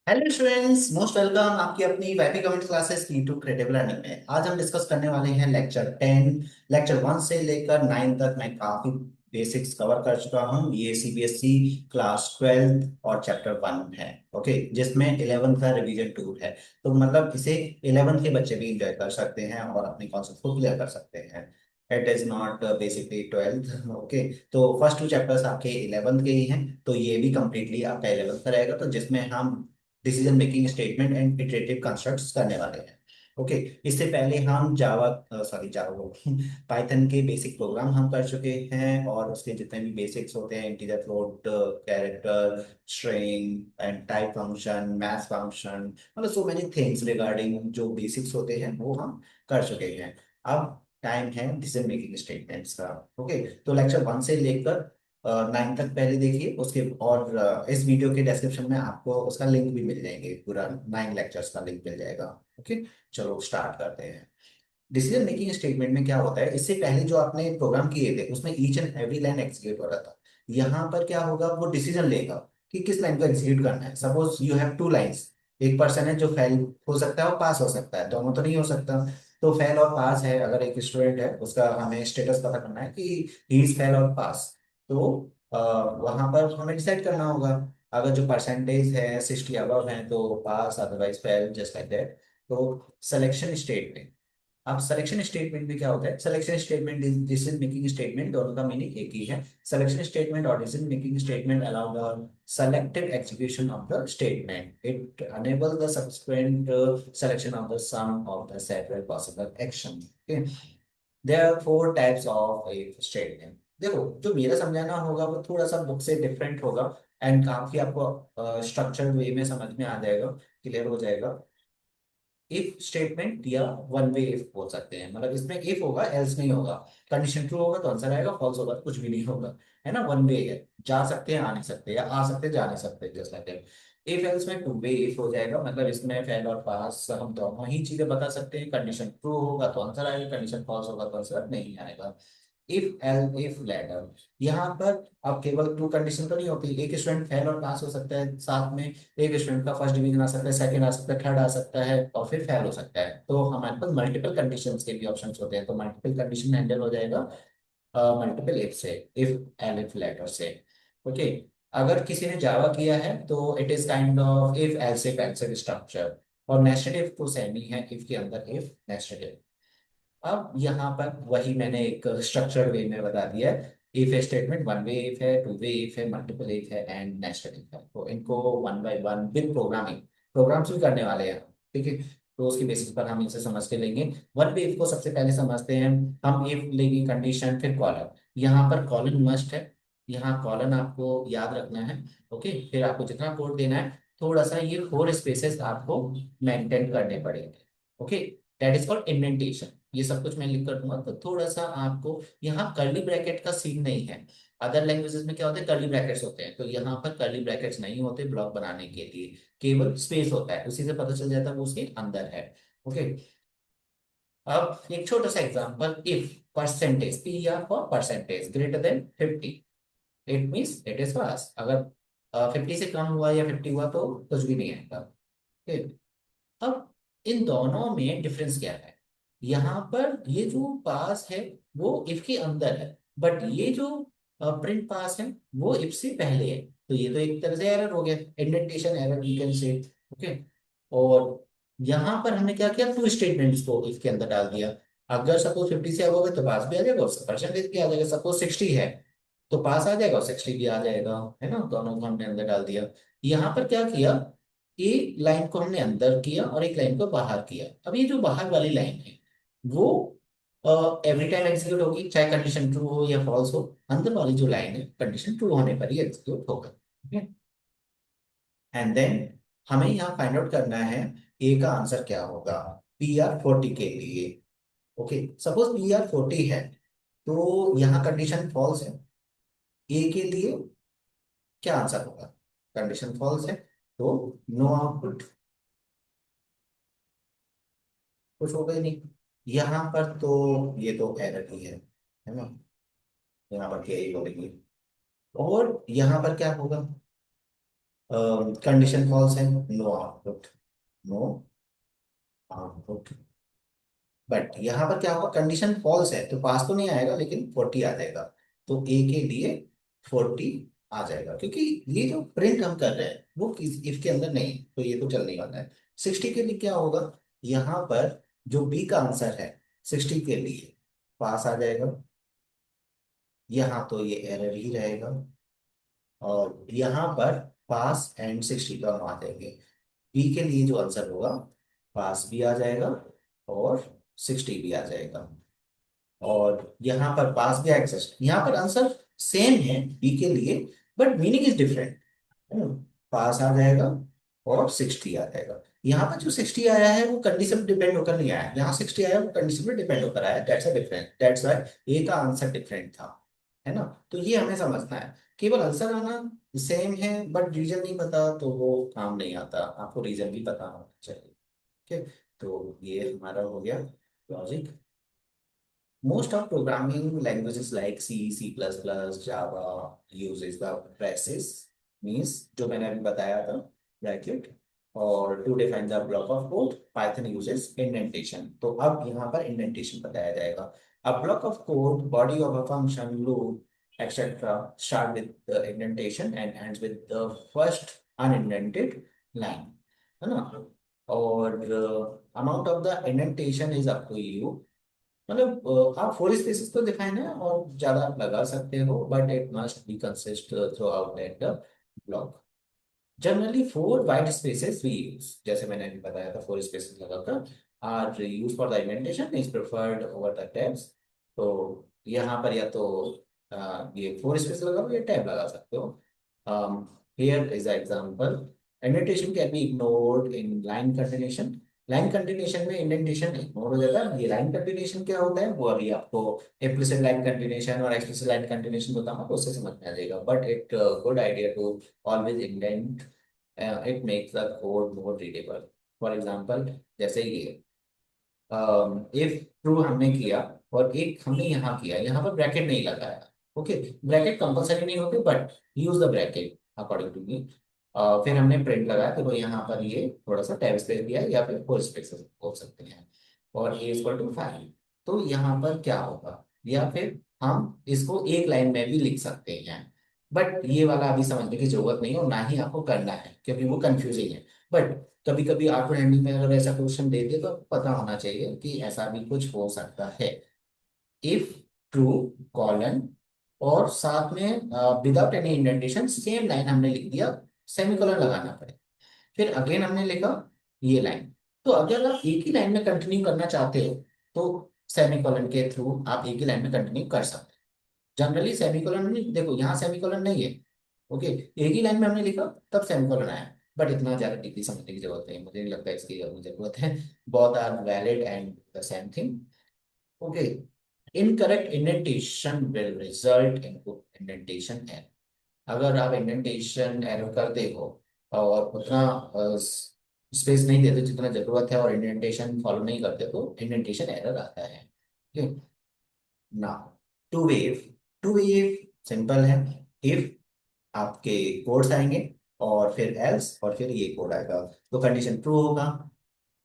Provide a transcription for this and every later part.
Hello students, most welcome आपकी अपनी wifi comment classes की टू क्रिएटिव लर्निंग में। आज हम डिस्कस करने वाले हैं लेक्चर 10। लेक्चर 1 से लेकर 9 तक मैं काफी बेसिक्स कवर कर चुका हूँ। ये सीबीएसई क्लास 12 और चैप्टर 1 है। ओके, जिसमें 11 का रिवीजन टूर है। तो मतलब इसे 11 के बच्चे भी इंजॉय कर सकते हैं और अपने कॉन्सेप्ट को क्लियर कर सकते हैं। It is not basically 12th। Okay, तो फर्स्ट 2 चैप्टर्स आपके 11th के ही हैं, तो ये भी कंप्लीटली आपका 11th का रहेगा। तो जिसमें हम decision making statement and iterative constructs करने वाले हैं। ओके, इससे पहले हम जावा पाइथन के बेसिक प्रोग्राम हम कर चुके हैं, और उसके जितने भी बेसिक्स होते हैं, integer, float, character, string and type function, math function, मतलब सो मेनी थिंग्स रिगार्डिंग जो बेसिक्स होते हैं वो हम कर चुके हैं। अब टाइम है डिसीजन मेकिंग स्टेटमेंट्स का। ओके, तो लेक्चर 1 से लेकर 9 तक पहले देखिए उसके, और इस वीडियो के डिस्क्रिप्शन में आपको उसका लिंक भी मिल जाएंगे, पूरा 9 लेक्चर्स का लिंक मिल जाएगा। ओके, चलो स्टार्ट करते हैं। डिसीजन मेकिंग स्टेटमेंट में क्या होता है, इससे पहले जो आपने प्रोग्राम किए थे उसमें each and every line execute हो रहा था। यहाँ पर क्या होगा, वो डिसीजन लेगा कि किस लाइन को एग्जीक्यूट करना है। सपोज यू हैव 2 लाइन्स, एक पर्सन है जो फेल हो सकता है और पास हो सकता है, दोनों तो नहीं हो सकता। तो फेल और पास है, अगर एक स्टूडेंट है उसका हमें स्टेटस पता करना है कि ही इज फेल और पास। तो वहां पर हमें डिसाइड करना होगा। अगर जो परसेंटेज है 60 अबव है तो pass, otherwise fail, just like that. तो सिलेक्शन स्टेटमेंट, अब सिलेक्शन स्टेटमेंट में क्या होता है, selection statement decision making statement, दोनों का मीनिंग एक ही है। सिलेक्शन स्टेटमेंट और decision making statement allow the selective execution of the statement. It enable the subsequent selection of the sum of the several possible action. Okay, there are 4 types of a statement. देखो, जो मेरा समझाना होगा वो थोड़ा सा book से different होगा, एंड काफी आपको स्ट्रक्चर्ड वे में समझ में आ जाएगा, क्लियर हो जाएगा। इफ स्टेटमेंट या वन वे इफ बोल सकते हैं, मतलब इसमें इफ होगा एल्स नहीं होगा। कंडीशन ट्रू होगा तो आंसर आएगा, फॉल्स होगा तो कुछ भी नहीं होगा। है ना, वन वे है, जा सकते हैं आ नहीं सकते, या आ सकते जा नहीं सकते, just like that. If else में टू वे इफ हो जाएगा, मतलब इसमें फेल और पास हम दोनों ही चीजें बता सकते हैं। कंडीशन ट्रू होगा तो आंसर आएगा, कंडीशन फॉल्स होगा तो आंसर नहीं आएगा। इफ एल इफ लेटर, यहाँ पर अब केवल 2 कंडीशन तो नहीं होती, एक स्टूडेंट फेल और पास हो सकता है, साथ में एक स्टूडेंट का फर्स्ट डिवीजन आ सकता है, सेकंड आ सकता है, थर्ड आ सकता है, और फिर फेल हो सकता है। तो हमारे पास मल्टीपल कंडीशंस के भी ऑप्शंस होते हैं, तो मल्टीपल कंडीशन हैंडल हो जाएगा मल्टीपल इफ से, इफ एल इफ लेटर से। ओके, अगर किसी ने जावा किया है तो it is kind of if else if structure, और नेस्टेड इफ तो सेम ही है, इफ के अंदर इफ, नेस्टेड इफ। अब यहाँ पर वही मैंने एक स्ट्रक्चर्ड वे में बता दिया है। If statement one way if है, टू वे इफ है, मल्टीपल इफ है एंड नेस्टेड इफ है। तो इनको one by one with programming, programs भी करने वाले हैं। ठीक है, तो उसकी बेसिस पर हम इनसे समझ के लेंगे। वन वे इफ को सबसे पहले समझते हैं। हम इफ लेंगे कंडीशन, फिर कॉलन। यहाँ पर कॉलन मस्ट है, यहाँ कॉलन आपको याद रखना है। ओके, फिर आपको जितना कोड देना है, थोड़ा सा ये 4 स्पेसेस आपको मेंटेन करने पड़ेंगे। Okay, that is called indentation. ये सब कुछ मैं लिख कर दूंगा, तो थोड़ा सा आपको, यहाँ कर्ली ब्रैकेट का सीन नहीं है। अदर लैंग्वेजेस में क्या होता है, कर्ली ब्रैकेट्स होते हैं, तो यहाँ पर कर्ली ब्रैकेट्स नहीं होते ब्लॉक बनाने के लिए, केवल स्पेस होता है, उसी से पता चल जाता है वो उसके अंदर है। ओके, अब एक छोटा सा example, if percentage, P R for percentage greater than 50, it means it is pass. अगर 50 से कम हुआ या 50 हुआ तो कुछ भी नहीं आएगा। ठीक, अब इन दोनों में डिफरेंस क्या है, यहाँ पर ये जो पास है वो इफ के अंदर है, बट ये जो प्रिंट पास है वो इफ से पहले है। तो ये तो एक तरह से एरर हो गया, indentation error you can say. Okay, और यहाँ पर हमने क्या किया, 2 स्टेटमेंट्स को इफ के अंदर डाल दिया। अगर सपोज 50 से अब है तो पास भी आ जाएगा, परसेंटेज भी आ जाएगा। सपोज 60 है तो पास आ जाएगा और 60 भी आ जाएगा। है ना, दोनों को हमने अंदर डाल दिया। यहाँ पर क्या किया, एक लाइन को हमने अंदर किया और एक लाइन को बाहर किया। अब ये जो बाहर वाली लाइन है वो एवरी टाइम एग्जीक्यूट होगी, चाहे कंडीशन ट्रू हो या फॉल्स हो। अंदर वाली जो लाइन है कंडीशन ट्रू होने पर ही एग्जीक्यूट होगा। एंड देन हमें यहाँ फाइंड आउट करना है ए का आंसर क्या होगा, PR 40 के लिए। ओके, सपोज PR 40 है तो यहाँ कंडीशन फॉल्स है। ए के लिए क्या आंसर होगा, कंडीशन फॉल्स है तो नो आउटपुट, कुछ होगा ही नहीं। यहाँ पर तो ये तो एरर ही है ना, यहाँ पर क्या ही बोलेंगे। और यहाँ पर क्या होगा, कंडीशन फॉल्स है, no output, no output. But यहाँ पर क्या होगा, कंडीशन फॉल्स है तो पास तो नहीं आएगा लेकिन 40 आ जाएगा। तो ए के लिए 40 आ जाएगा, क्योंकि ये जो प्रिंट हम कर रहे हैं वो इफ के अंदर नहीं, तो ये तो चलने वाला है। 60 के लिए क्या होगा, यहाँ पर जो बी का आंसर है 60 के लिए पास आ जाएगा, यहाँ तो ये एरर ही रहेगा। और यहाँ पर पास एंड 60 दोनों आ जाएंगे। बी के लिए जो आंसर होगा, पास भी आ जाएगा और 60 भी आ जाएगा। और यहाँ पर पास भी एक्सेस, यहाँ पर आंसर सेम है बी के लिए, बट मीनिंग इज डिफरेंट, है ना। पास आ जाएगा और 60 आ जाएगा। यहाँ पर जो 60 आया है वो कंडीशन पे डिपेंड होकर नहीं आया, यहाँ 60 आया वो कंडीशन पे डिपेंड होकर आया, that's a different, that's why A का आंसर डिफरेंट था, है ना। तो ये हमें समझना है, केवल आंसर आना सेम है बट रीजन नहीं पता तो वो काम नहीं आता, आपको रीजन भी पता होना चाहिए। ठीक है, तो ये हमारा हो गया logic. Most of programming languages like C, C++, Java uses the braces, means जो मैंने अभी बताया था, bracket, और to define the block of code, Python uses indentation। तो अब यहाँ पर indentation बताया जाएगा। A block of code, body of a function, loop, etc. start with the indentation and ends with the first unindented line, है ना। और amount of the indentation is up to you, मतलब आप फोर स्पेसेस तो define है और ज्यादा आप लगा सकते हो, but it must be consist throughout at the block. Generally four white spaces we use, जैसे मैंने अभी बताया था, फोर स्पेसेस लगाकर are use for the indentation is preferred over the tabs. तो यहाँ पर या तो ये फोर स्पेस लगाओ या टैब लगा सकते हो। Here is example, indentation can be ignored in line continuation. Line continuation में इंडेंटेशन इग्नोर हो जाता है। ये लाइन कंटिन्यूशन क्या होता है वो अभी आपको इम्प्लिसिट लाइन कंटिन्यूशन और एक्सप्लिसिट लाइन कंटिन्यूशन बताऊंगा तो उससे समझ में आ जाएगा, but it good idea to always indent, it makes the code more readable। For example जैसे ये इफ ट्रू हमने किया और एक हमने यहाँ किया, यहाँ पर ब्रैकेट नहीं लगाया, ओके। ब्रैकेट कंपलसरी नहीं होते but use the bracket according to me. फिर हमने प्रिंट लगाया तो यहाँ पर ये थोड़ा सा टैब स्पेस दिया है या फिर फोर स्पेस बोल सकते हैं, और ए इक्वल टू 5। तो यहाँ पर क्या होगा, या फिर हम इसको एक लाइन में भी लिख सकते हैं, बट ये वाला अभी समझने की जरूरत नहीं है और ना ही आपको करना है क्योंकि वो कंफ्यूजिंग है। बट कभी कभी आपको हैंडलिंग में अगर ऐसा क्वेश्चन दे दे तो पता होना चाहिए कि ऐसा भी कुछ हो सकता है। इफ ट्रू कॉलन और साथ में without any indentation same line हमने लिख दिया, सेमीकोलन लगाना पड़े। फिर अगेन हमने लिखा ये लाइन। तो अगर आप एक ही लाइन में कंटिन्यू करना चाहते हो तो सेमीकोलन के थ्रू आप एक ही लाइन में कंटिन्यू कर सकते हो। जनरली सेमीकोलन में देखो, यहाँ सेमीकोलन नहीं है, ओके। एक ही लाइन में हमने लिखा तब सेमीकोलन आया, बट इतना ज्यादा डीपली समझने की जरूरत नहीं, मुझे नहीं लगता इसकी जरूरत है। Both are valid and the same thing, okay. Incorrect indentation will result in indentation error. अगर आप इंडेंटेशन एरर करते हो और उतना स्पेस नहीं देते जितना जरूरत है और इंडेंटेशन फॉलो नहीं करते तो इंडेंटेशन एरर आता है, ठीक। ना two way, two way simple है। इफ आपके कोड्स आएंगे और फिर एल्स और फिर ये कोड आएगा, तो कंडीशन ट्रू होगा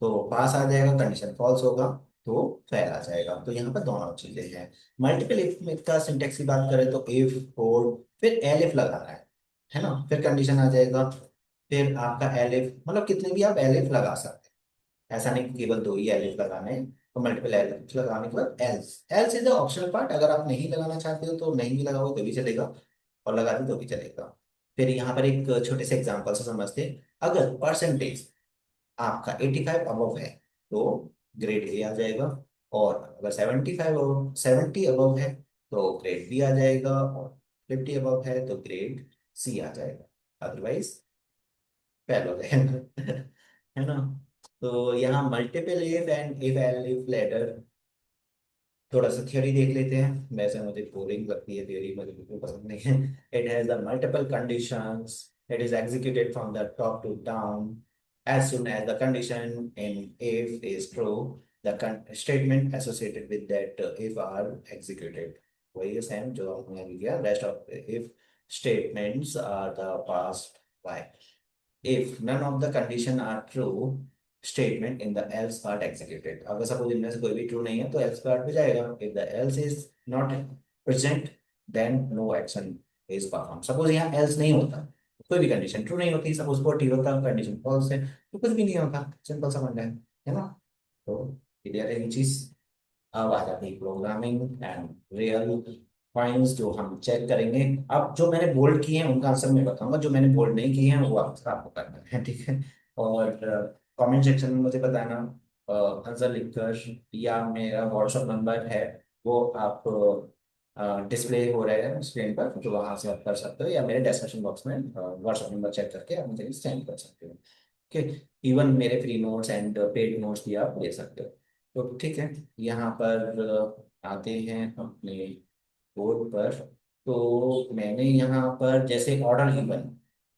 तो पास आ जाएगा, कंडीशन फॉल्स होगा तो फेल आ जाएगा। तो यहाँ पर दोनों चीजें हैं। मल्टीपल इफ का सिंटेक्स की बात करें तो इफ कोड फिर एलिफ लगाना है ना, फिर कंडीशन आ जाएगा, फिर आपका एलिफ, मतलब कितने भी आप एलिफ लगा सकते हैं, ऐसा नहीं कि केवल दो ही एलिफ लगाने हैं। तो मल्टीपल एलिफ लगाने के बाद else, else is the optional part, अगर आप नहीं लगाना चाहते हो तो नहीं भी लगाओ तो भी चलेगा और लगा दो तो भी चलेगा। फिर यहाँ पर एक छोटे से एग्जांपल से समझते हैं। अगर परसेंटेज आपका 85 अबव है तो ग्रेड ए आ जाएगा, और अगर 70 अबव है तो ग्रेड बी आ जाएगा, और 50 अबव है तो ग्रेड सी आ जाएगा, अदरवाइज फेल हो जाएगा। है ना। तो यहाँ multiple if and if elf ladder, थोड़ा सा थ्योरी देख लेते हैं। वैसे मुझे बोरिंग लगती है थ्योरी, मुझे बिल्कुल पसंद नहीं है। It has the multiple conditions, it is executed from the top to down, as soon as the condition in if is true, the statement associated with that if are executed। वही है same जो हमने अभी किया, rest of if statements are the past by। If none of the condition are true statement in the else part executed. अगर suppose इनमें से कोई भी ट्रू नहीं है तो एल्स पार्ट पे जाएगा। If the else is not present then no action is perform. Suppose यहाँ एल्स नहीं होता, कोई भी कंडीशन ट्रू नहीं होती, सपोज 40 होता, कंडीशन फॉल्स है, तो कुछ भी नहीं होता। सिंपल सा फंडा है ना। तो क्लियर है ये चीज। अब आ जाती है प्रोग्रामिंग एंड रियल पॉइंट्स जो हम चेक करेंगे। अब जो मैंने बोल्ड किए हैं उनका आंसर मैं बताऊंगा, जो मैंने बोल्ड नहीं किए हैं वो आपको करना है, ठीक है। और कमेंट सेक्शन में मुझे बताना आंसर लिखकर, या मेरा व्हाट्सएप नंबर है वो आप डिस्प्ले हो रहे हैं स्क्रीन पर, तो वहां से आप कर सकते हो, या मेरे डिस्क्रिप्शन बॉक्स में व्हाट्सएप नंबर चेक करके आप मुझे सेंड कर सकते हो। ओके। इवन मेरे free notes and paid notes भी आप ले सकते हो। तो ठीक है, यहाँ पर आते हैं अपने बोर्ड पर। तो मैंने यहाँ पर जैसे ऑर्डर इवन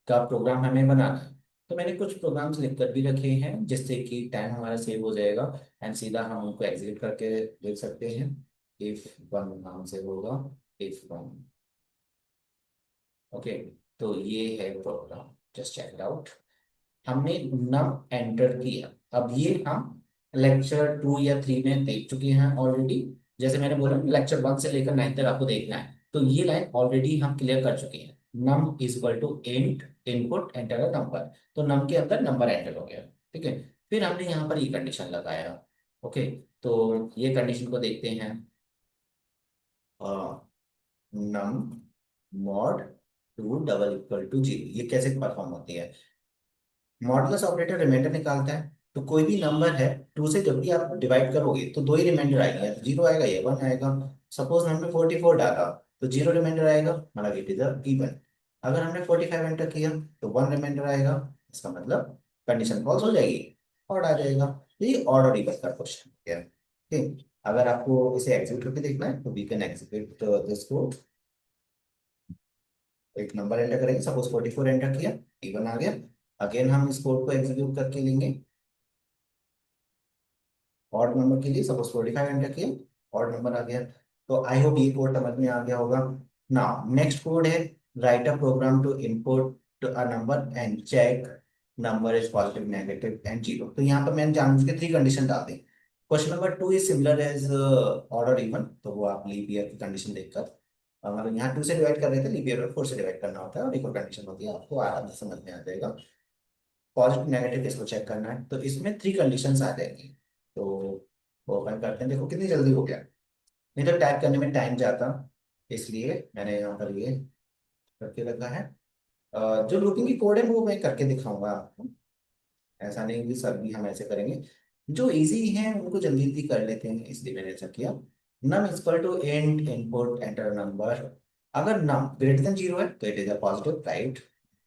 का प्रोग्राम हमें बनाना है, तो मैंने कुछ प्रोग्राम्स लिख कर भी रखे हैं जिससे कि टाइम हमारा सेव हो जाएगा एंड सीधा हम उनको एग्जीक्यूट करके देख सकते हैं। इफ वन नाम से होगा, इफ वन। ओके। तो ये है program, just check it out. हमने नम एंटर किया। अब ये हम लेक्चर 2 या 3 में देख चुके हैं ऑलरेडी। जैसे मैंने बोला लेक्चर 1 से लेकर 9 तक आपको देखना है, तो ये लाइन ऑलरेडी हम क्लियर कर चुके हैं। Num is equal to int input enter a number. तो नम के अंदर नंबर एंटर हो गया, ठीक है। फिर हमने यहाँ पर ये कंडीशन लगाया। ओके। तो ये कंडीशन को देखते हैं। Num mod two double equal to zero, ये कैसे परफॉर्म होती है। मॉडुलस ऑपरेटर रिमाइंडर निकालता है। तो कोई भी नंबर है, टू से जब भी आप डिवाइड करोगे तो दो ही रिमाइंडर आएंगे, या तो जीरो आएगा या वन आएगा। सपोज हमने 44 डाला तो जीरो रिमाइंडर आएगा, मतलब इट इज इवन। अगर हमने 45 एंटर किया तो वन रिमाइंडर आएगा, इसका मतलब कंडीशन फॉल्स हो जाएगी और आ जाएगा। तो ये ऑर्डर इवन का क्वेश्चन हो गया, ठीक। अगर आपको इसे एग्जीक्यूट करके देखना है तो we can execute this code. एक नंबर एंटर करेंगे, सपोज 44 एंटर किया, इवन आ गया। अगेन हम इस कोड को एग्जीक्यूट करके लेंगे ऑड नंबर के लिए, सपोज 45 एंटर किया, ऑड नंबर आ गया। तो आई होप ये कोड समझ में आ गया होगा। नाउ नेक्स्ट कोड है, write a program to input a number and check number is positive negative and zero. तो यहाँ पर मैंने जानबूझ के 3 कंडीशन डाल दी। Question number 2 is similar as order even, तो वो आप लीप ईयर की कंडीशन देखकर, मतलब यहाँ 2 से डिवाइड कर रहे थे, लीप ईयर में 4 से डिवाइड करना होता है, और एक और कंडीशन होती है, आपको आराम से समझ में आ जाएगा। पॉजिटिव नेगेटिव इसको चेक करना है, तो इसमें 3 कंडीशंस आ जाएंगी। तो वो ओपन करते हैं, देखो कितनी जल्दी हो गया। नहीं तो टाइप करने में टाइम जाता, इसलिए मैंने यहाँ पर ये करके रखा है। जो लूपिंग की कोड है वो मैं करके दिखाऊंगा आपको। ऐसा नहीं कि सब भी हम ऐसे करेंगे, जो इजी है उनको जल्दी जल्दी कर लेते हैं, इसलिए मैंने ऐसा किया। Num equal to and input enter number. अगर नम ग्रेटर देन जीरो है तो it is a positive, right.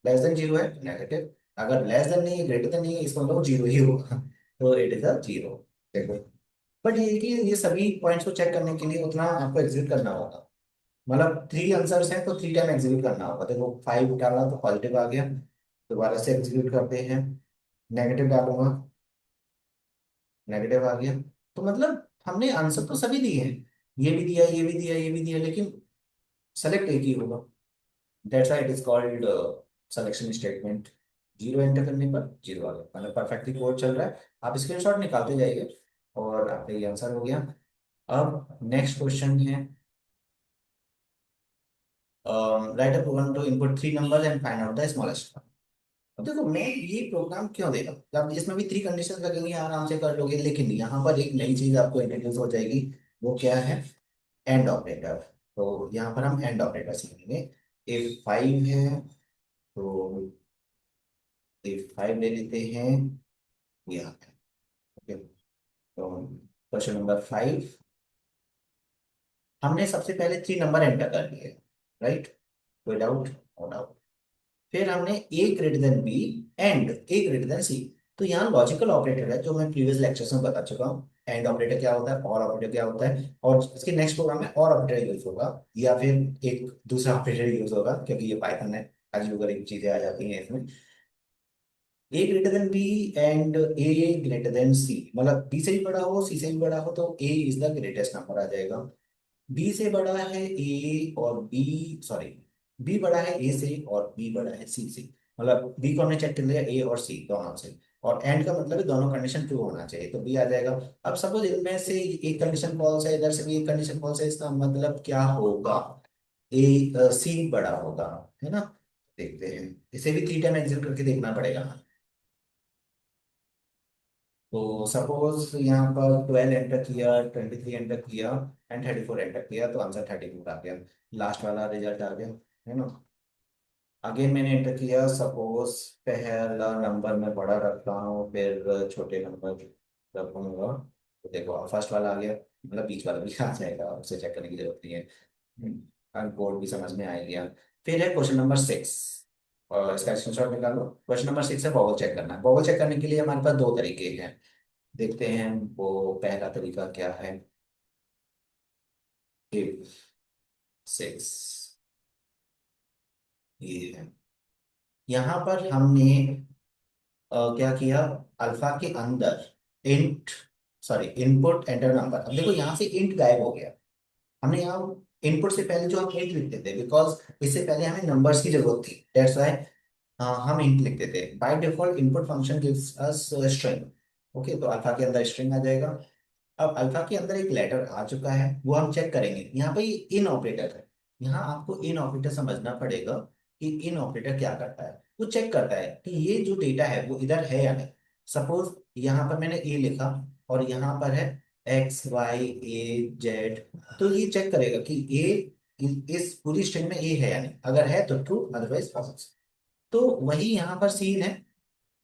Less than zero है नेगेटिव। अगर लेस देन नहीं है, ग्रेटर देन नहीं है, इसका मतलब जीरो ही होगा, तो इट इज अ जीरो। देखो, बट ये कि ये सभी पॉइंट्स को चेक करने के लिए उतना आपको एग्जीक्यूट करना होगा। मतलब 3 आंसर्स हैं तो 3 टाइम एग्जीक्यूट करना होगा। देखो 5 डाला तो पॉजिटिव आ गया, दोबारा से एग्जीक्यूट करते हैं। नेगेटिव डालूंगा, नेगेटिव आ गया। तो मतलब हमने आंसर तो सभी दिए हैं, ये भी दिया, ये भी दिया, ये भी दिया, लेकिन सेलेक्ट एक ही होगा। That's why it is called selection statement. Zero enter करने पर जीरो आ गया, मतलब परफेक्टली कोड चल रहा है। आप स्क्रीनशॉट निकालते जाइए और आपका ये आंसर हो गया। अब नेक्स्ट क्वेश्चन है, write a program to input 3 numbers and find out the smallest. अब देखो मैं ये प्रोग्राम क्यों दे रहा हूँ, आप इसमें भी 3 कंडीशन लगेंगे, आराम से कर लोगे, लेकिन यहाँ पर एक नई चीज आपको इंट्रोड्यूस हो जाएगी। वो क्या है, एंड ऑपरेटर। तो यहाँ पर हम एंड ऑपरेटर सीखेंगे। इफ 5 है तो इफ 5 ले लेते हैं यहाँ पे। ओके। तो क्वेश्चन नंबर 5, हमने सबसे पहले 3 नंबर एंटर कर लिए, राइट, कोई डाउट, नो डाउट। फिर हमने A greater than B and A greater than C. तो यहाँ लॉजिकल ऑपरेटर है जो मैं प्रीवियस लेक्चर्स में बता चुका हूँ। एंड ऑपरेटर क्या होता है, और ऑपरेटर क्या होता है, और इसके नेक्स्ट प्रोग्राम में और ऑपरेटर यूज होगा, या फिर एक दूसरा ऑपरेटर यूज होगा, क्योंकि ये पाइथन है, अजीब गरीब चीजें आ जाती हैं इसमें। A greater than B and A greater than c, मतलब बी से भी बड़ा हो सी से भी बड़ा हो तो ए इज द ग्रेटेस्ट नंबर आ जाएगा। बी से बड़ा है ए और बी, सॉरी, बी बड़ा है ए से और बी बड़ा है सी से, मतलब बी को हमने चेक कर लिया ए और सी दोनों से, और एंड का मतलब है दोनों कंडीशन ट्रू होना चाहिए, तो बी आ जाएगा। अब सपोज इनमें से एक कंडीशन फॉल्स है, इधर से भी एक कंडीशन फॉल्स है, इसका मतलब क्या होगा, ए सी बड़ा होगा, है ना। देखते हैं, इसे भी 3 टाइम एग्जिट करके देखना पड़ेगा। तो सपोज यहाँ पर 12 एंटर किया, 23 एंटर किया एंड 34 एंटर किया, तो आंसर 34 आ गया, लास्ट वाला रिजल्ट आ गया, है ना। अगेन मैंने एंटर किया, सपोज पहला नंबर मैं बड़ा रखता हूँ, फिर छोटे नंबर रखूंगा, तो देखो फर्स्ट वाला आ गया, मतलब बीच वाला भी आ जाएगा, उसे चेक करने की जरूरत नहीं है, कोड भी समझ में आ गया। फिर है क्वेश्चन नंबर 6, और इसका स्क्रीनशॉट निकालो। क्वेश्चन नंबर 6 है बॉबल चेक करना है। बॉबल चेक करने के लिए हमारे पास दो तरीके हैं, देखते हैं वो पहला तरीका क्या है। 6 ये है, यहाँ पर हमने क्या किया, अल्फा के अंदर int, sorry input enter number. अब देखो यहाँ से इंट गायब हो गया, हमने यहाँ इनपुट से पहले जो हम इंट लिखते थे, बिकॉज इससे पहले हमें नंबर्स की जरूरत थी, दैट्स व्हाई हम इंट लिखते थे। By default input function gives us string, okay, तो अल्फा के अंदर स्ट्रिंग आ जाएगा। अब अल्फा के अंदर एक लेटर आ चुका है, वो हम चेक करेंगे। यहाँ पे ये इन ऑपरेटर है, यहाँ आपको इन ऑपरेटर समझना पड़ेगा कि इन ऑपरेटर क्या करता है। वो चेक करता है कि ये जो डेटा है वो इधर है या नहीं। सपोज यहाँ पर मैंने ए लिखा और यहाँ पर है एक्स वाई ए जेड, तो ये चेक करेगा कि ए इस पूरी स्ट्रिंग में ए है या नहीं, अगर है तो ट्रू, अदरवाइज फॉल्स। तो वही यहाँ पर सीन है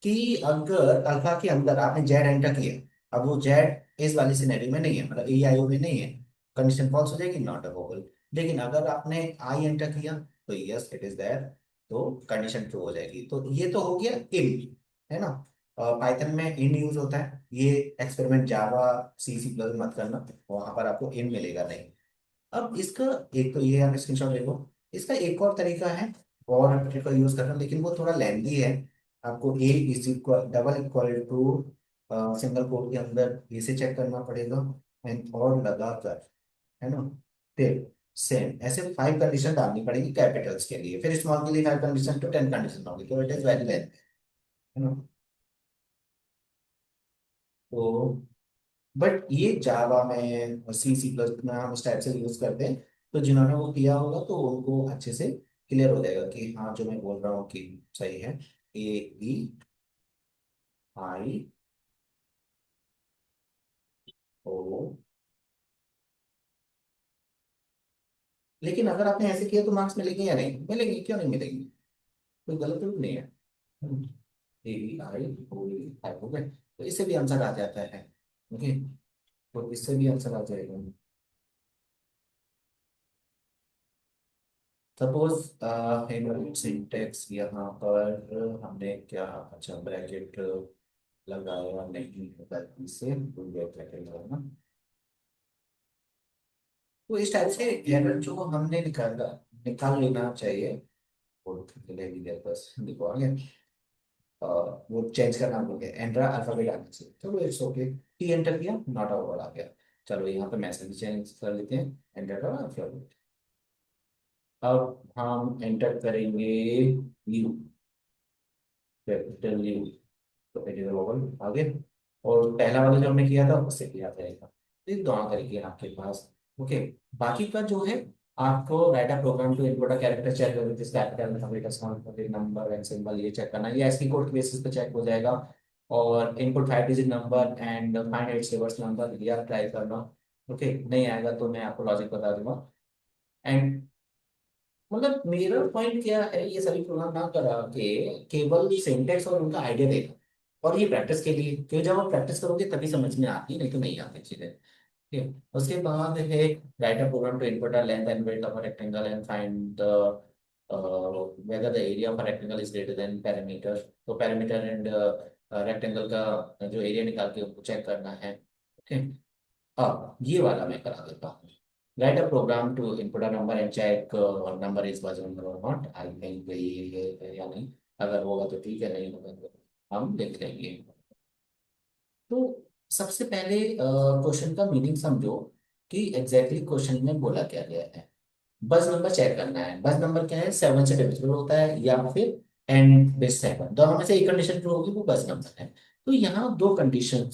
कि अगर अल्फा के अंदर आपने जेड एंटर किया, अब वो जेड इस वाली सिनेरियो में नहीं है, मतलब ए आई ओ में नहीं है, कंडीशन फॉल्स हो जाएगी, नॉट अवेलेबल। लेकिन अगर आपने आई एंटर किया तो यस इट इज देयर, तो कंडीशन ट्रू हो जाएगी। तो ये तो हो गया इन, है ना। पाइथन में इन यूज होता है, ये एक्सपेरिमेंट जावा सी सी प्लस मत करना, वहां पर आपको इन मिलेगा नहीं। अब इसका एक तो ये आप स्क्रीनशॉट ले लो, इसका एक और तरीका है और ट्रिक का यूज करना, लेकिन वो थोड़ा लेंदी है। आपको a is equal double equal to single quote के अंदर ए से चेक करना पड़ेगा एंड और लगाकर, है ना। फिर सेम ऐसे 5 कंडीशन डालनी पड़ेगी कैपिटल्स के लिए, फिर स्मॉल के लिए 5 कंडीशन तो 10 कंडीशन होगी, तो इट इज वेरी लेंथ, है ना। तो बट ये जावा में सी सी प्लस में हम इस टाइप से यूज करते हैं, तो जिन्होंने वो किया होगा तो उनको अच्छे से क्लियर हो जाएगा कि हाँ जो मैं बोल रहा हूँ कि सही है। ए ई आई ओ, लेकिन अगर आपने ऐसे किया तो मार्क्स मिलेंगे या नहीं मिलेंगे, क्यों नहीं मिलेंगे, कोई गलत रूल नहीं है। ए ई आई ओ आई हो गए, तो इससे भी आंसर आ जाता है, ओके, तो इससे भी आंसर आ जाएगा। सपोज सिंटेक्स यहाँ पर हमने क्या, अच्छा ब्रैकेट लगाया नहीं, गलती से भूल गए ब्रैकेट लगाना। तो इस टाइप से एरर जो हमने निकाला, निकाल लेना चाहिए, और चलेगी देर बस देखो आगे। वो चेंज करना भूल गया, एंट्रा अल्फाबेट आना चाहिए, चलो इट्स ओके, टी एंटर किया नॉट ओवर आ गया। चलो यहाँ पे मैसेज चेंज कर लेते हैं, एंटर का अल्फाबेट। अब हम एंटर करेंगे यू, कैपिटल यू, तो एडिटर ओवन आगे, और पहला वाला जो हमने किया था उससे किया जाएगा। तो ये दोनों तरीके हैं आपके पास, ओके। बाकी का जो है, आपको write a program to input a character check with this capital alphabet small number and symbol, ये चेक करना, ये एस्की कोड के बेसिस पे चेक हो जाएगा। और input 5 digit number and find its reverse number, ये आप ट्राई करना, ओके। नहीं आएगा तो मैं आपको लॉजिक बता दूंगा। एंड मतलब मेरा पॉइंट क्या है, ये सभी प्रोग्राम ना करा के केवल सिंटेक्स और उनका आइडिया देना, और ये प्रैक्टिस के लिए, क्योंकि जब आप प्रैक्टिस करोगे तभी समझ में आती है, नहीं तो नहीं आती चीजें, ठीक है। उसके बाद है write a program to input a length and width of a rectangle and find the whether the area of a rectangle is greater than perimeter, तो perimeter एंड रेक्टेंगल का जो एरिया निकाल के उसको चेक करना है, ओके। अब ये वाला मैं करा देता हूँ, write a program to input a number and check number is number और नॉट, आई थिंक ये है या नहीं, अगर होगा तो ठीक है, नहीं होगा तो हम देख लेंगे। तो सबसे पहले क्वेश्चन का मीनिंग समझो कि एग्जैक्टली क्वेश्चन में बोला क्या गया है। बस नंबर चेक करना है, बस नंबर क्या है, 7 से डिविजिबल होता है या फिर एंड विद 7, दोनों में से एक कंडीशन ट्रू होगी, वो बस नंबर है। तो यहाँ दो कंडीशन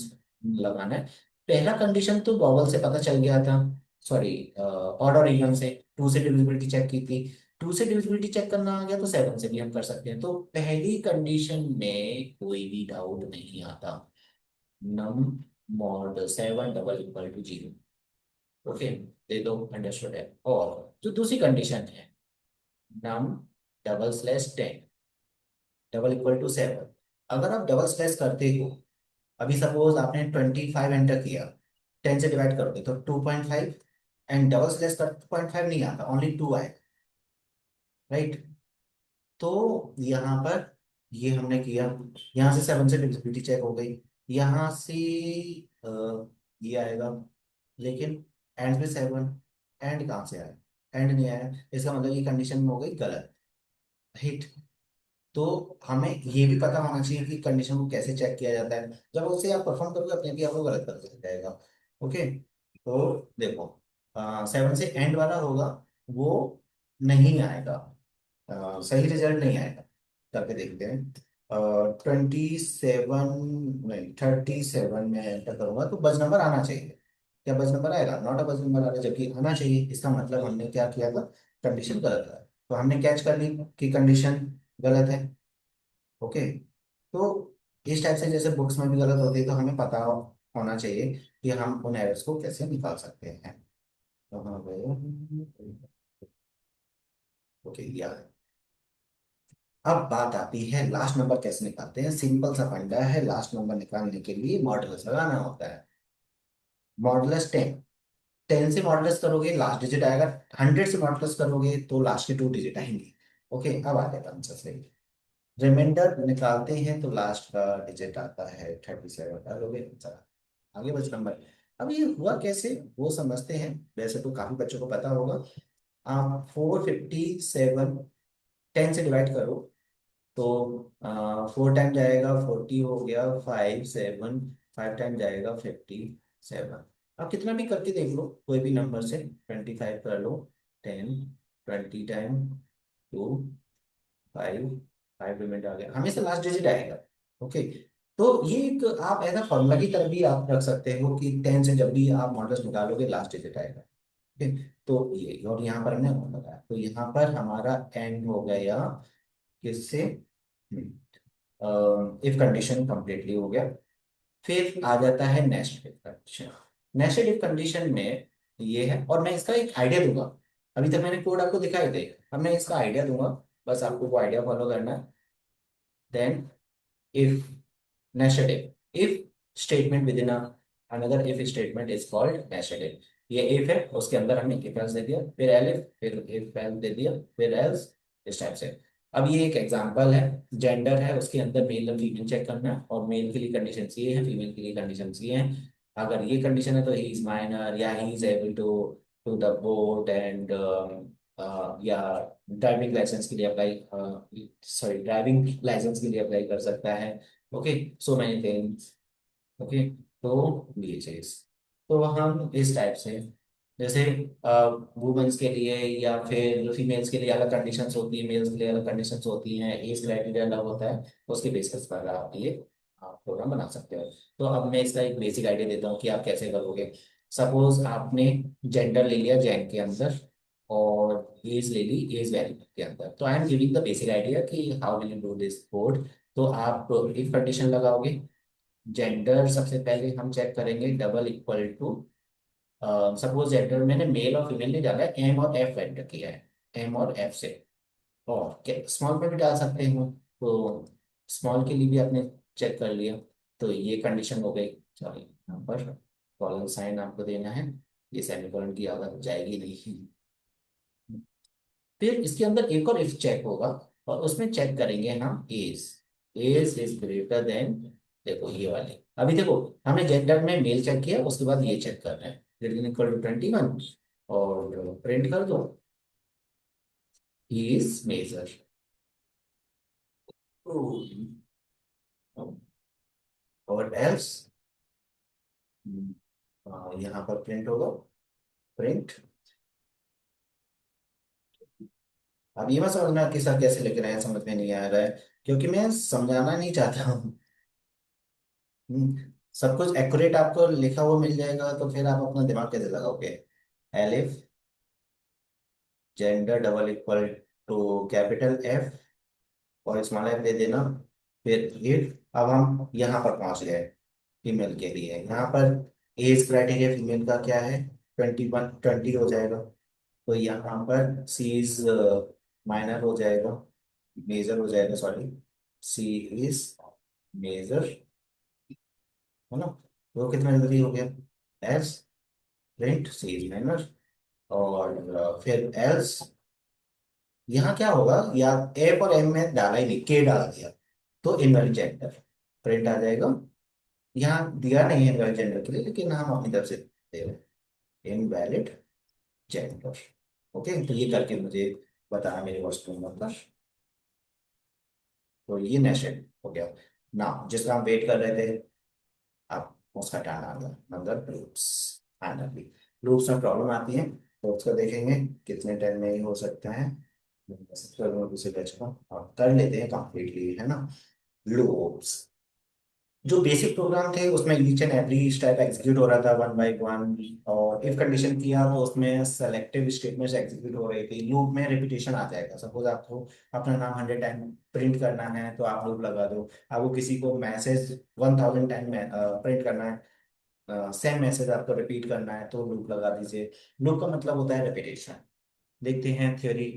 लगाना है। पहला कंडीशन तो वॉवल से पता चल गया था, सॉरी ऑड और इवन से, टू से डिविजिबिलिटी चेक की थी। टू से डिविजिबिलिटी चेक करना आ गया तो सेवन से भी हम कर सकते हैं। तो पहली कंडीशन में कोई भी डाउट नहीं आता, num mod 7 double equal to 0। Okay, दे दो, अंडरस्टूड है। और जो दूसरी कंडीशन है, num double slash 10 double equal to 7, अगर आप डबल स्लैश करते हो, अभी सपोज आपने 25 एंटर किया, 10 से डिवाइड करोगे तो 2.5, एंड डबल स्लैश कर 2.5 नहीं आता, ओनली 2 आएगा, राइट। तो यहाँ पर ये हमने किया, यहाँ से 7 से डिविजिबिलिटी चेक हो गई, यहाँ से ये आएगा, लेकिन एंड में 7, एंड कहाँ से आया, एंड नहीं आया, इसका मतलब ये कंडीशन हो गई गलत, राइट। तो हमें ये भी पता होना चाहिए कि कंडीशन को कैसे चेक किया जाता है, जब उसे आप परफॉर्म करोगे अपने आप ही आपको गलत पता चल जाएगा। ओके, तो देखो, 7 से एंड वाला होगा, वो नहीं आएगा, सही रिजल्ट नहीं आएगा। करके देखते हैं, 27, नहीं 37 में एंटर करूंगा तो बज नंबर आना चाहिए। क्या बज नंबर आएगा? नॉट अ बज नंबर आ रहा है, जबकि आना चाहिए, इसका मतलब हमने क्या किया था, कंडीशन गलत है। तो हमने कैच कर ली कि कंडीशन गलत है। ओके, तो इस टाइप से जैसे बुक्स में भी गलत होती है, तो हमें पता होना चाहिए कि हम उन एरर्स को कैसे निकाल सकते हैं। तो ओके, याद है। अब बात आती है लास्ट नंबर कैसे निकालते हैं। सिंपल सा फंडा है, लास्ट नंबर निकालने के लिए मॉडुलस लगाना होता है। मॉडुलस 10, 10 से मॉडुलस करोगे लास्ट डिजिट आएगा, 100 से मॉडुलस करोगे तो लास्ट के 2 डिजिट आएंगे। ओके, अब आ गया आंसर सही। रिमाइंडर निकालते हैं तो लास्ट का डिजिट आता है 37, डालोगे आंसर, आगे बच नंबर। अब ये हुआ कैसे वो समझते हैं, वैसे तो काफी बच्चों को पता होगा। आप 457 10 से डिवाइड करो तो 4 टाइम जाएगा 40 हो गया, 5 7, 5 टाइम जाएगा 57। आप कितना भी करके देख लो, कोई भी नंबर से 25 कर लो, 10, 20 टाइम 2, 5, 5 पेमेंट आ गया, हमेशा लास्ट डिजिट आएगा। ओके, तो ये एक आप ऐसा फॉर्मूला की तरह भी आप रख सकते हो कि 10 से जब भी आप मॉडल्स निकालोगे लास्ट डिजिट आएगा। ठीक, तो ये, और यहाँ पर हमने वन लगाया, तो यहाँ पर हमारा एंड हो गया किससे, इफ कंडीशन कंप्लीटली हो गया। फिर आ जाता है next if condition. Next if condition में ये है, और मैं इसका एक आइडिया दूंगा। अभी तक मैंने कोड आपको दिखाए थे, अब मैं इसका आइडिया दूंगा, बस आपको वो आइडिया फॉलो करना है। Then if nested if statement within another if statement is called nested if। ये if है, उसके अंदर हमने if else दे दिया, फिर elif, फिर if else दे दिया, फिर else, इस टाइप से। अब ये एक एग्जांपल है, जेंडर है, उसके अंदर मेल और फीमेल चेक करना है, और मेल के लिए कंडीशन ये है, फीमेल के लिए कंडीशन ये है। अगर ये कंडीशन है तो ही इज माइनर, या he is able to to the vote and, या ड्राइविंग लाइसेंस के लिए अप्लाई, सॉरी ड्राइविंग लाइसेंस के लिए अप्लाई कर सकता है। Okay, so many things. Okay, तो ये चीज, तो हम इस टाइप से, जैसे वुमेन्स के लिए या फिर फीमेल्स के लिए अलग कंडीशंस होती है, मेल्स के लिए अलग कंडीशंस होती हैं, एज क्राइटेरिया अलग होता है, उसके बेसिस पर आप ये प्रोग्राम बना सकते हो। तो अब मैं इसका एक बेसिक आइडिया देता हूँ कि आप कैसे करोगे। सपोज आपने जेंडर ले लिया जेन के अंदर, और एज ले ली एज वेरिएबल के अंदर, तो I am giving the basic idea कि how will you do this code. तो आप इफ कंडीशन लगाओगे, जेंडर सबसे पहले हम चेक करेंगे double equal to, suppose gender मैंने मेल और फीमेल नहीं डाला है, एम और एफ एंटर किया है, एम और एफ से, और स्मॉल में भी डाल सकते हो, तो स्मॉल के लिए भी आपने चेक कर लिया। तो ये कंडीशन हो गई, सॉरी यहाँ पर कॉलन साइन आपको देना है, ये सेमीकोलन की आदत जाएगी नहीं। फिर इसके अंदर एक और इफ चेक होगा, और उसमें चेक करेंगे हम age, age is greater than, देखो ये वाले, अभी देखो हमने जेंडर में मेल चेक किया, उसके बाद ये चेक कर रहे हैं, ग्रेटर इक्वल टू 21, और प्रिंट कर दो, इज मेजर, और एल्स यहाँ पर प्रिंट होगा, प्रिंट अब ये मत समझना कि सर कैसे लिख रहे हैं, समझ में नहीं आ रहा है, क्योंकि मैं समझाना नहीं चाहता हूँ। सब कुछ एक्यूरेट आपको लिखा हुआ मिल जाएगा तो फिर आप अपना दिमाग कैसे लगाओगे। Elif, gender double equal to capital F और स्मॉल एफ दे देना, फिर इफ। अब हम यहाँ पर पहुंच गए, फीमेल के लिए यहाँ पर एज क्राइटेरिया फीमेल का क्या है, 21 20 हो जाएगा। तो यहाँ पर सी इज माइनर हो जाएगा, मेजर हो जाएगा, सॉरी। सी इज मेजर, है ना। वो कितना जल्दी हो गया, else print she is minor. और फिर एल्स यहाँ क्या होगा, या एफ और एम में डाला ही नहीं, के डाल दिया, तो इनवैलिड जेंडर प्रिंट आ जाएगा। यहाँ दिया नहीं है इनवैलिड जेंडर के लिए, लेकिन हम अपनी तरफ से दे रहे हैं इनवैलिड जेंडर। ओके, तो ये करके मुझे बताना मेरे वर्ष को मतलब। तो ये नेशेड हो गया ना, जिसका हम वेट कर रहे थे। अब उसका टर्न आ गया, मतलब लूप्स। फाइनली लूप्स में प्रॉब्लम आती है, तो उसका देखेंगे कितने टाइम में ये हो सकता है। सबसे पहले मैं उसे बचका और कर लेते हैं कंप्लीटली, है ना। लूप्स जो बेसिक प्रोग्राम थे उसमें each and every step execute हो रहा था वन बाय वन। और इफ कंडीशन किया तो उसमें सेलेक्टिव स्टेटमेंट्स एग्जीक्यूट हो रही थी। लूप में रिपीटेशन आ जाएगा, सपोज आपको अपना नाम 100 टाइम प्रिंट करना है तो आप लूप लगा दो। आपको किसी को मैसेज 1000 टाइम प्रिंट करना है, सेम मैसेज आपको रिपीट करना है तो लूप लगा दीजिए। लूप का मतलब होता है रिपीटेशन। देखते हैं theory.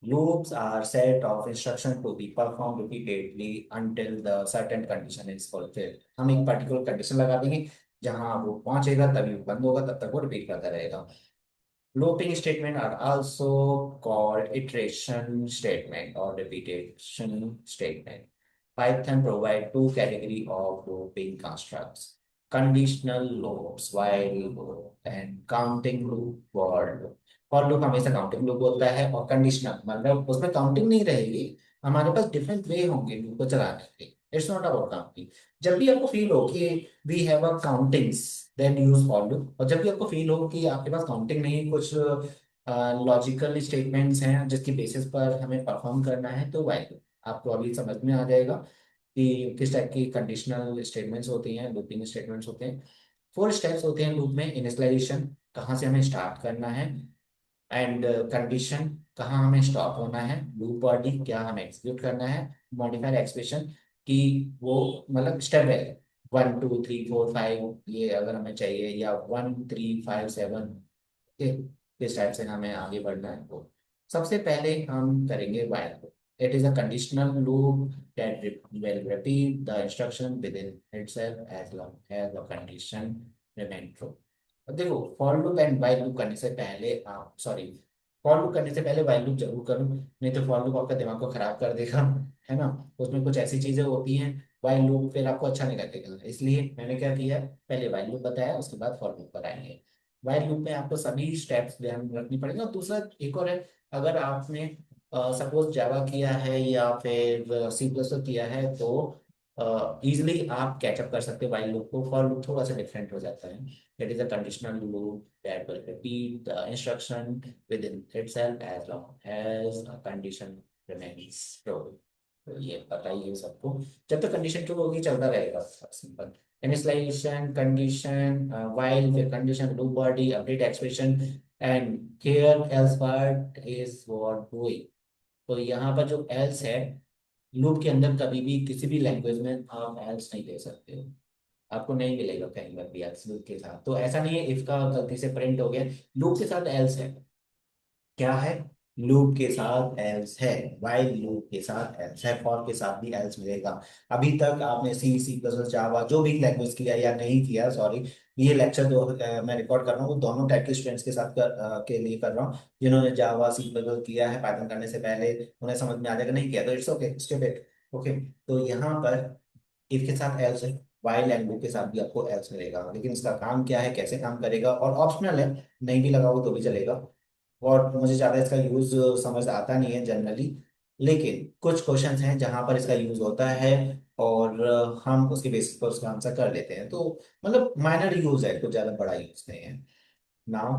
Loops are set of instruction to be performed repeatedly until the certain condition is fulfilled। हम एक पर्टिकुलर कंडीशन लगा देंगे, जहां वो पहुंचेगा तभी वो बंद होगा, तब तक वो रिपीट करता रहेगा। Looping statement are also called iteration statement or repetition statement। Python provide two category of looping constructs: conditional loops, while loop, and counting loop, for loop। for loop हमेशा काउंटिंग लूप होता है, और conditional मतलब उसमें counting नहीं रहेगी। हमारे पास different way होंगे लूप को चलाने के। It's not about counting. जब भी आपको फील हो कि we have a countings, then use for loop. और जब भी आपको फील हो कि आपके पास काउंटिंग नहीं, कुछ लॉजिकल स्टेटमेंट्स हैं जिसकी बेसिस पर हमें परफॉर्म करना है, तो वाइल लूप। आपको अभी समझ में आ जाएगा कि किस टाइप की कंडीशनल स्टेटमेंट्स होती हैं, लूपिंग स्टेटमेंट्स होते हैं। 4 स्टेप्स होते हैं लूप में: इनिशियलाइजेशन, कहाँ से हमें स्टार्ट करना है, एंड कंडीशन, कहाँ हमें स्टॉप होना है, लूप बॉडी, क्या हमें एग्जीक्यूट करना है, मॉडिफायर एक्सप्रेशन कि वो मतलब स्टेप है 1 2 3 4 5 ये अगर हमें चाहिए, या 1 3 5 7, किस टाइप से हमें आगे बढ़ना है वो। सबसे पहले हम करेंगे while loop. It is a conditional loop that will repeat the instruction within itself as long as the condition remain true। अब देखो, for loop and while loop करने से पहले आप सॉरी फॉर लूप करने से पहले व्हाइल लूप जरूर करो, नहीं तो फॉर लूप आपका दिमाग को खराब कर देगा, है ना। उसमें कुछ ऐसी चीजें होती हैं, व्हाइल लूप फिर आपको अच्छा नहीं लगेगा। इसलिए मैंने क्या किया, पहले व्हाइल लूप बताया, उसके बाद फॉर लूप बताएंगे। व्हाइल लूप में आपको सभी स्टेप्स ध्यान रखनी पड़ेगी। और दूसरा एक और है, अगर आपने सपोज जावा किया है या फिर सी प्लस किया है तो इजिली आप कैचअप कर सकते हो व्हाइल लूप को। फॉर लूप थोड़ा सा डिफरेंट हो जाता है। It is a conditional loop that will repeat the instruction within itself as long as a condition remains true। तो ये पता ही है सबको, जब तक कंडीशन ट्रू होगी चलता रहेगा, सिंपल। इनिशियलाइजेशन, कंडीशन, while, फिर condition, loop body, update expression, and here else part is what doing। तो यहाँ पर जो else है, लूप के अंदर कभी भी किसी भी लैंग्वेज में आप else नहीं दे सकते हो। आपको नहीं मिलेगा कहीं पर भी else लूप के साथ। तो ऐसा नहीं है if का गलती से प्रिंट हो गया, लूप के साथ else है। क्या है, लूप के साथ एल्स है, वाइल लूप के साथ एल्स है, फॉर के साथ भी एल्स मिलेगा। अभी तक आपने सी सी प्लस प्लस जावा जो भी लैंग्वेज किया या नहीं किया, सॉरी, ये लेक्चर जो मैं रिकॉर्ड कर रहा हूँ वो दोनों टाइप के स्टूडेंट्स के साथ के लिए कर रहा हूँ। जिन्होंने जावा सी प्लस प्लस किया है पाइथन करने से पहले, उन्हें समझ में आ जाएगा, नहीं किया तो it's okay, skip it. Okay, तो यहाँ पर इफ के साथ एल्स है, वाइल एंड लूप के साथ भी आपको एल्स मिलेगा। लेकिन इसका काम क्या है, कैसे काम करेगा, और ऑप्शनल है, नहीं भी लगाओ तो भी चलेगा। और मुझे ज़्यादा इसका यूज समझ आता नहीं है जनरली, लेकिन कुछ क्वेश्चंस हैं जहां पर इसका यूज होता है, और हम उसके बेसिस पर उसका आंसर कर लेते हैं। तो मतलब माइनर यूज है, कुछ ज़्यादा बड़ा यूज नहीं है। Now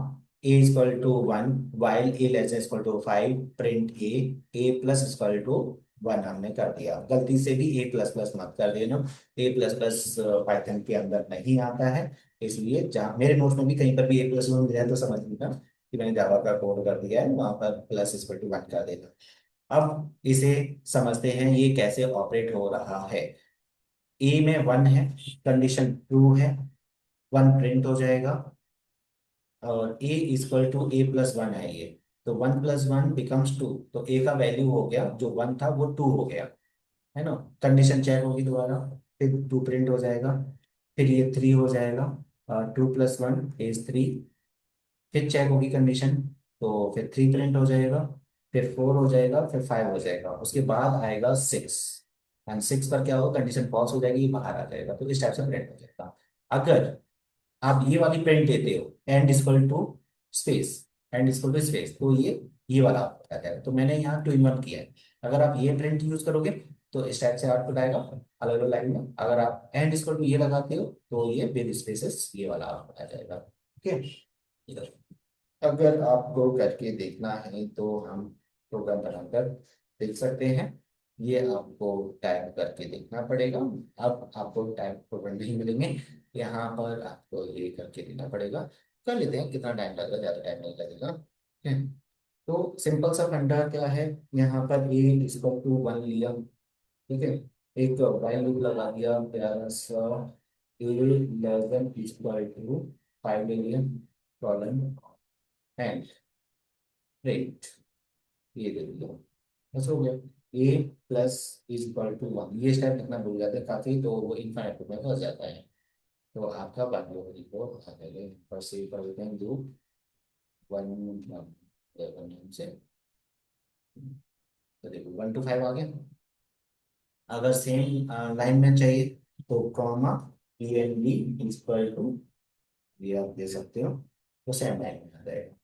A equal to 1 while A less equal to 5 print A plus equal to 1 हमने कर दिया। गलती से भी ए प्लस प्लस मत कर देना, ए प्लस प्लस पाइथन के अंदर नहीं आता है। इसलिए जहाँ मेरे नोट्स में भी कहीं पर भी ए प्लस वन दिया है तो समझ लीजिए कि मैंने जावा का कोड कर दिया है, वहां पर प्लस इक्वल टू 1 कर देना। अब इसे समझते हैं ये कैसे ऑपरेट हो रहा है। ए में 1 है, कंडीशन ट्रू है, 1 प्रिंट हो जाएगा। और a equal to a plus one है ये, तो 1 प्लस 1 बिकम्स 2, तो ए का वैल्यू हो गया जो 1 था वो 2 हो गया, है ना। कंडीशन चेक होगी दोबारा, फिर 2 प्रिंट हो जाएगा, फिर ये 3 हो जाएगा, 2 प्लस 1 इज 3, फिर चेक होगी कंडीशन, तो फिर 3 प्रिंट हो जाएगा, फिर 4 हो जाएगा, फिर 5 हो जाएगा, उसके बाद आएगा 6। एंड 6 पर क्या होगा, कंडीशन फॉल्स हो जाएगी, ये बाहर आ जाएगा, तो इस टाइप से प्रिंट हो जाएगा। अगर आप ये वाली प्रिंट देते हो end equal to space, end equal to space, तो ये वाला आपको आ जाएगा। तो मैंने यहाँ 2 in 1 किया है। अगर आप ये प्रिंट यूज करोगे तो इस टाइप से आउटपुट आएगा अलग अलग लाइन में। अगर आप एंड इक्वल टू ये लगाते हो तो ये विद स्पेसेस ये वाला आउटपुट आ जाएगा। ओके, इधर अगर आपको करके देखना है तो हम प्रोग्राम बनाकर देख सकते हैं। ये आपको टाइप करके देखना पड़ेगा। अब आपको टाइप प्रोग्राम नहीं मिलेंगे, यहाँ पर आपको ये करके देना पड़ेगा। कर लेते हैं, कितना टाइम लगेगा, ज़्यादा टाइम नहीं लगेगा। ठीक है? तो सिंपल सा फंडा क्या है, यहाँ पर ए इक्वल टू 1 लिया, ठीक है, एक व्हाइल लूप लगा दिया प्यारा सा, ए लेस देन इक्वल टू 5 ले लिया, कॉलन एंड रेट, ये दे दिया, बस हो गया। ए प्लस इज इक्वल टू 1, ये स्टेप लिखना भूल जाते हैं काफी, तो वो इनफाइनाइट में फंस जाता है। तो आपका बाकी होगी को पहले पर से कर देते हैं लूप 1 से, तो देखो 1 to 5 आ गया। अगर सेम लाइन में चाहिए तो comma P N B equal to, ये आप दे सकते हो, तो सेम लाइन में आ जाएगा।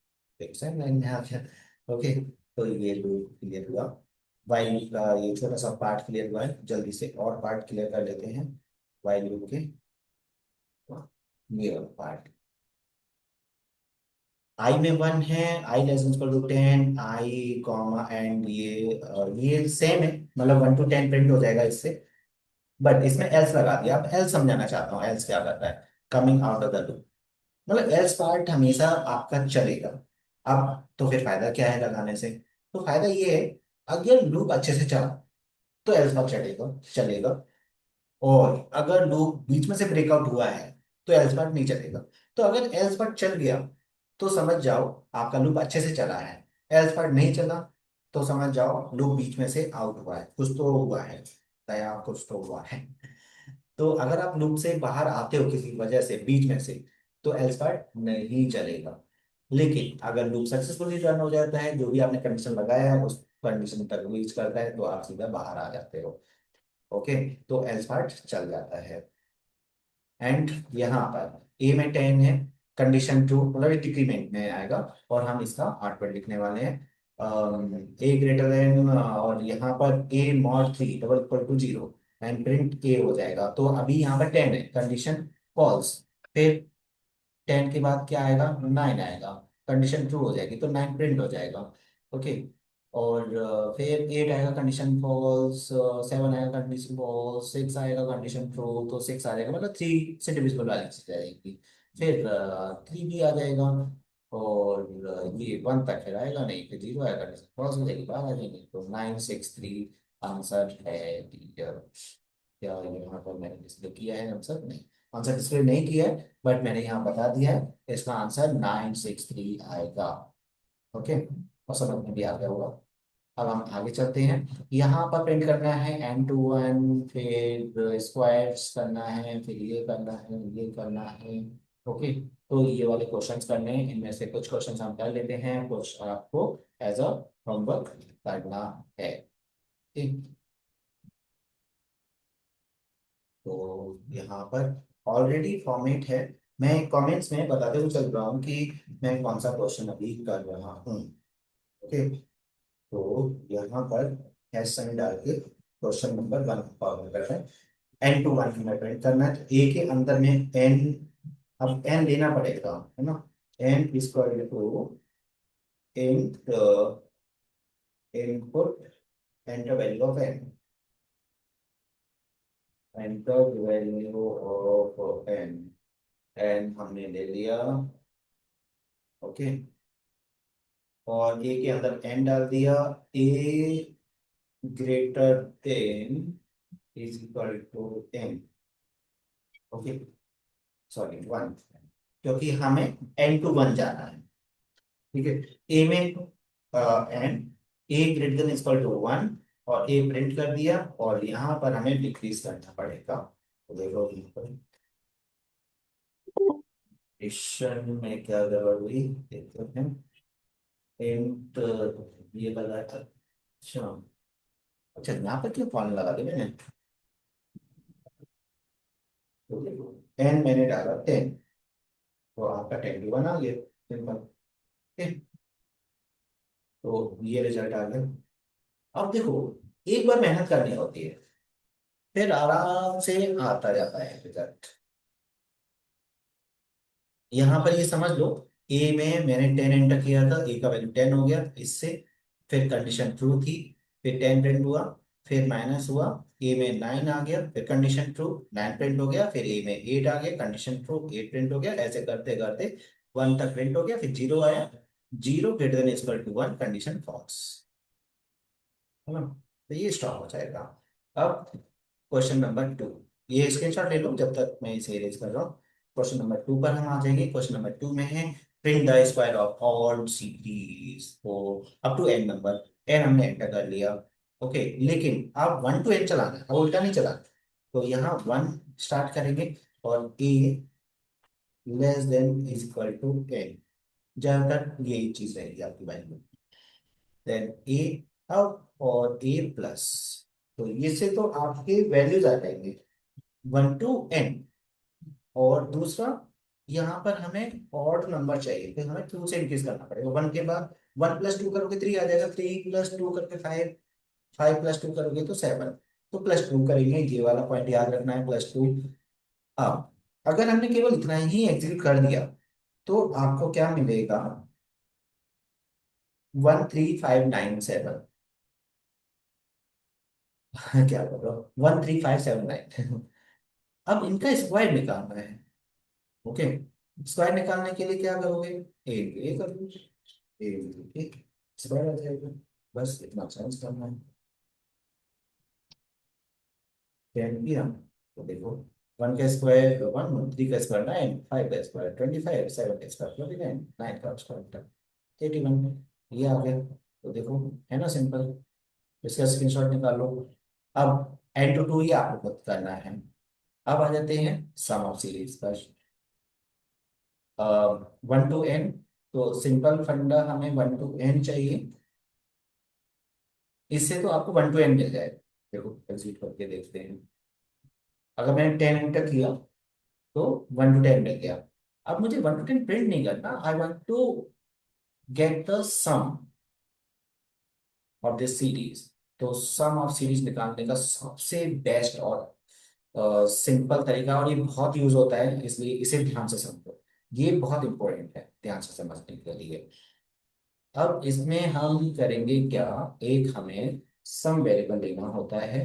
देखो सेम लाइन में आ गया। ओके, तो ये लूप क्लियर हुआ, वाइल का ये छोटा सा पार्ट क्लियर हुआ है। जल्दी से और पार्ट क्लियर कर लेते हैं वाइल लूप के, ये पार्ट। आई में 1 है, i less equal to 10, i comma and ये सेम है, मतलब 1 to 10 प्रिंट हो जाएगा इससे। बट इसमें एल्स लगा दिया। अब एल्स समझाना चाहता हूँ, एल्स क्या करता है, coming out of the loop, मतलब एल्स पार्ट हमेशा आपका चलेगा। अब तो फिर फायदा क्या है लगाने से, तो फायदा ये है, अगर लूप अच्छे से चला तो एल्स पार्ट चलेगा चलेगा, और अगर लूप बीच में से ब्रेकआउट हुआ है तो एल्स पार्ट नहीं चलेगा। तो अगर एल्स पार्ट चल गया तो समझ जाओ आपका लूप अच्छे से चला है, एल्स पार्ट नहीं चला तो समझ जाओ लूप बीच में से आउट हुआ है, कुछ तो हुआ है, दया कुछ तो हुआ है। तो अगर आप लूप से बाहर आते हो किसी वजह से बीच में से, तो एल्स पार्ट नहीं चलेगा। लेकिन अगर लूप सक्सेसफुली रन हो जाता है, जो भी आपने कंडीशन लगाया है उस कंडीशन तक रीच करता है, तो आप सीधा बाहर आ जाते हो। ओके, तो एल्स पार्ट चल जाता है। एंड यहाँ पर ए में 10 है, कंडीशन ट्रू, मतलब ये डिक्रीमेंट में आएगा, और हम इसका आउटपुट लिखने वाले हैं ए ग्रेटर देन, और यहाँ पर a mod 3 double equal to 0, and print a हो जाएगा। तो अभी यहाँ पर 10 है, कंडीशन फॉल्स, फिर 10 के बाद क्या आएगा, 9 आएगा, कंडीशन ट्रू हो जाएगी तो 9 प्रिंट हो जाएगा। ओके, और फिर 8 आएगा, कंडीशन फॉल्स, 7 आएगा, कंडीशन फॉल्स, 6 आएगा, कंडीशन ट्रू, तो 6 आ जाएगा, मतलब 3 से डिविजिबल वाली चीज आएगी। फिर 3 भी आ जाएगा, और ये 1 तक फिर आएगा नहीं, फिर 0 आएगा, कंडीशन फॉल्स हो जाएगी, बाहर आ जाएगी, तो 963 आंसर है टीचर। क्या यहाँ पर मैंने डिस्प्ले किया है आंसर, नहीं, आंसर डिस्प्ले नहीं किया है, बट मैंने यहाँ बता दिया है, इसका आंसर 963 आएगा। ओके, और समझ में भी आ गया होगा। अब हम आगे चलते हैं, यहाँ पर प्रिंट करना है N to 1, फिर स्क्वायर्स करना है, फिर ये करना है, ये करना है। ओके, तो ये वाले क्वेश्चंस करने हैं, इनमें से कुछ क्वेश्चंस हम कर लेते हैं, कुछ आपको एज अ होमवर्क करना है। ठीक, तो यहाँ पर ऑलरेडी फॉर्मेट है, मैं कमेंट्स में बताते हुए चल रहा हूँ कि मैं कौन सा क्वेश्चन अभी कर रहा हूँ। ओके, तो यहाँ पर हैश साइन डाल के क्वेश्चन नंबर 1 फॉर्मेट करना है। N to 1 में प्रिंट करना है, तो ए के अंदर में एन, अब एन लेना पड़ेगा, है ना। n equal to int input enter value of n, enter value of n, n हमने ले लिया। ओके, और ए के अंदर n डाल दिया। a greater than is equal to n। Okay, sorry 1, क्योंकि हमें n टू 1 जाना है। ठीक है, ए में N A greater than equal to 1 और ए प्रिंट कर दिया, और यहाँ पर हमें डिक्रीज करना पड़ेगा। तो देखो यहाँ पर एडिशन में क्या गड़बड़ हुई देखते हैं। इंट ये लगा था, अच्छा। अच्छा, यहाँ पर क्यों कॉलन लगा दिया मैंने? तो देखो एन मैंने डाला 10, तो आपका 10 टू 1 आ गया सिंपल। ठीक, तो ये रिजल्ट आ गया। अब देखो, एक बार मेहनत करनी होती है, फिर आराम से आता जाता है रिजल्ट। यहाँ पर ये समझ लो, ए में मैंने 10 एंटर किया था, ए का वैल्यू 10 हो गया इससे। फिर कंडीशन ट्रू थी, फिर 10 प्रिंट हुआ, फिर माइनस हुआ, ए में 9 आ गया, फिर कंडीशन ट्रू, 9 प्रिंट हो गया, फिर ए में 8 आ गया, कंडीशन ट्रू, 8 प्रिंट हो गया। ऐसे करते करते 1 तक प्रिंट हो गया, फिर 0 आया, 0 greater than equal to 1, condition false, है ना? तो ये स्टॉप हो जाएगा। अब क्वेश्चन नंबर 2, ये स्क्रीनशॉट ले लो जब तक मैं इसे इरेज कर रहा हूँ। क्वेश्चन नंबर 2 पर हम आ जाएंगे। क्वेश्चन नंबर 2 में है print the square of all series को up to n number. N हमने एंटर कर लिया। ओके, लेकिन आप 1 टू एन चलाना है, अब उल्टा नहीं चलाना। तो यहाँ 1 स्टार्ट करेंगे और a less than is equal to n, जहाँ तक ये चीज रहेगी आपकी वैल्यू। देन ए अब और ए प्लस, तो ये से तो आपके वैल्यूज आ जाएंगे 1 टू एन। और दूसरा, यहाँ पर हमें ऑड नंबर चाहिए, तो हमें 2 से इंक्रीज करना पड़ेगा। 1 के बाद 1 प्लस 2 करोगे 3 आ जाएगा, 3 प्लस 2 करके 5, 5 प्लस 2 करोगे तो 7। तो प्लस 2 करेंगे, ये वाला पॉइंट याद रखना है, प्लस 2। अब अगर हमने केवल इतना ही एग्जीक्यूट कर दिया तो आपको क्या मिलेगा? 13597। क्या कर रहा हूँ, 13579। अब इनका स्क्वायर निकालना है। ओके, स्क्वायर निकालने के लिए क्या करोगे? ए कर लो, ए स्क्वायर आ जाएगा। बस इतना चेंज करना है। 10 किया तो देखो, 1 का स्क्वायर 1, 3 का स्क्वायर 9, 5 का स्क्वायर 25, 7 का स्क्वायर 29, 9 का स्क्वायर 81। ये आ गया। तो देखो, है ना सिंपल, इसका स्क्रीनशॉट निकालो। अब एन टू 2 ही आपको खुद करना है। अब आ जाते हैं सम ऑफ सीरीज पर। 1 टू एन, तो सिंपल फंडा, हमें 1 टू एन चाहिए। इससे तो आपको 1 टू एन मिल जाएगा। देखो एग्जीक्यूट करके देखते हैं। अगर मैंने 10 एंटर किया तो 1 टू 10 मिल गया। अब मुझे 1 टू 10 प्रिंट नहीं करना, I want to get the sum of this series. तो सम ऑफ सीरीज निकालने का सबसे बेस्ट और सिंपल तरीका, और ये बहुत यूज होता है, इसलिए इसे ध्यान से समझो। ये बहुत इंपॉर्टेंट है ध्यान से समझने के लिए। अब इसमें हम करेंगे क्या, एक हमें सम वेरिएबल लेना होता है।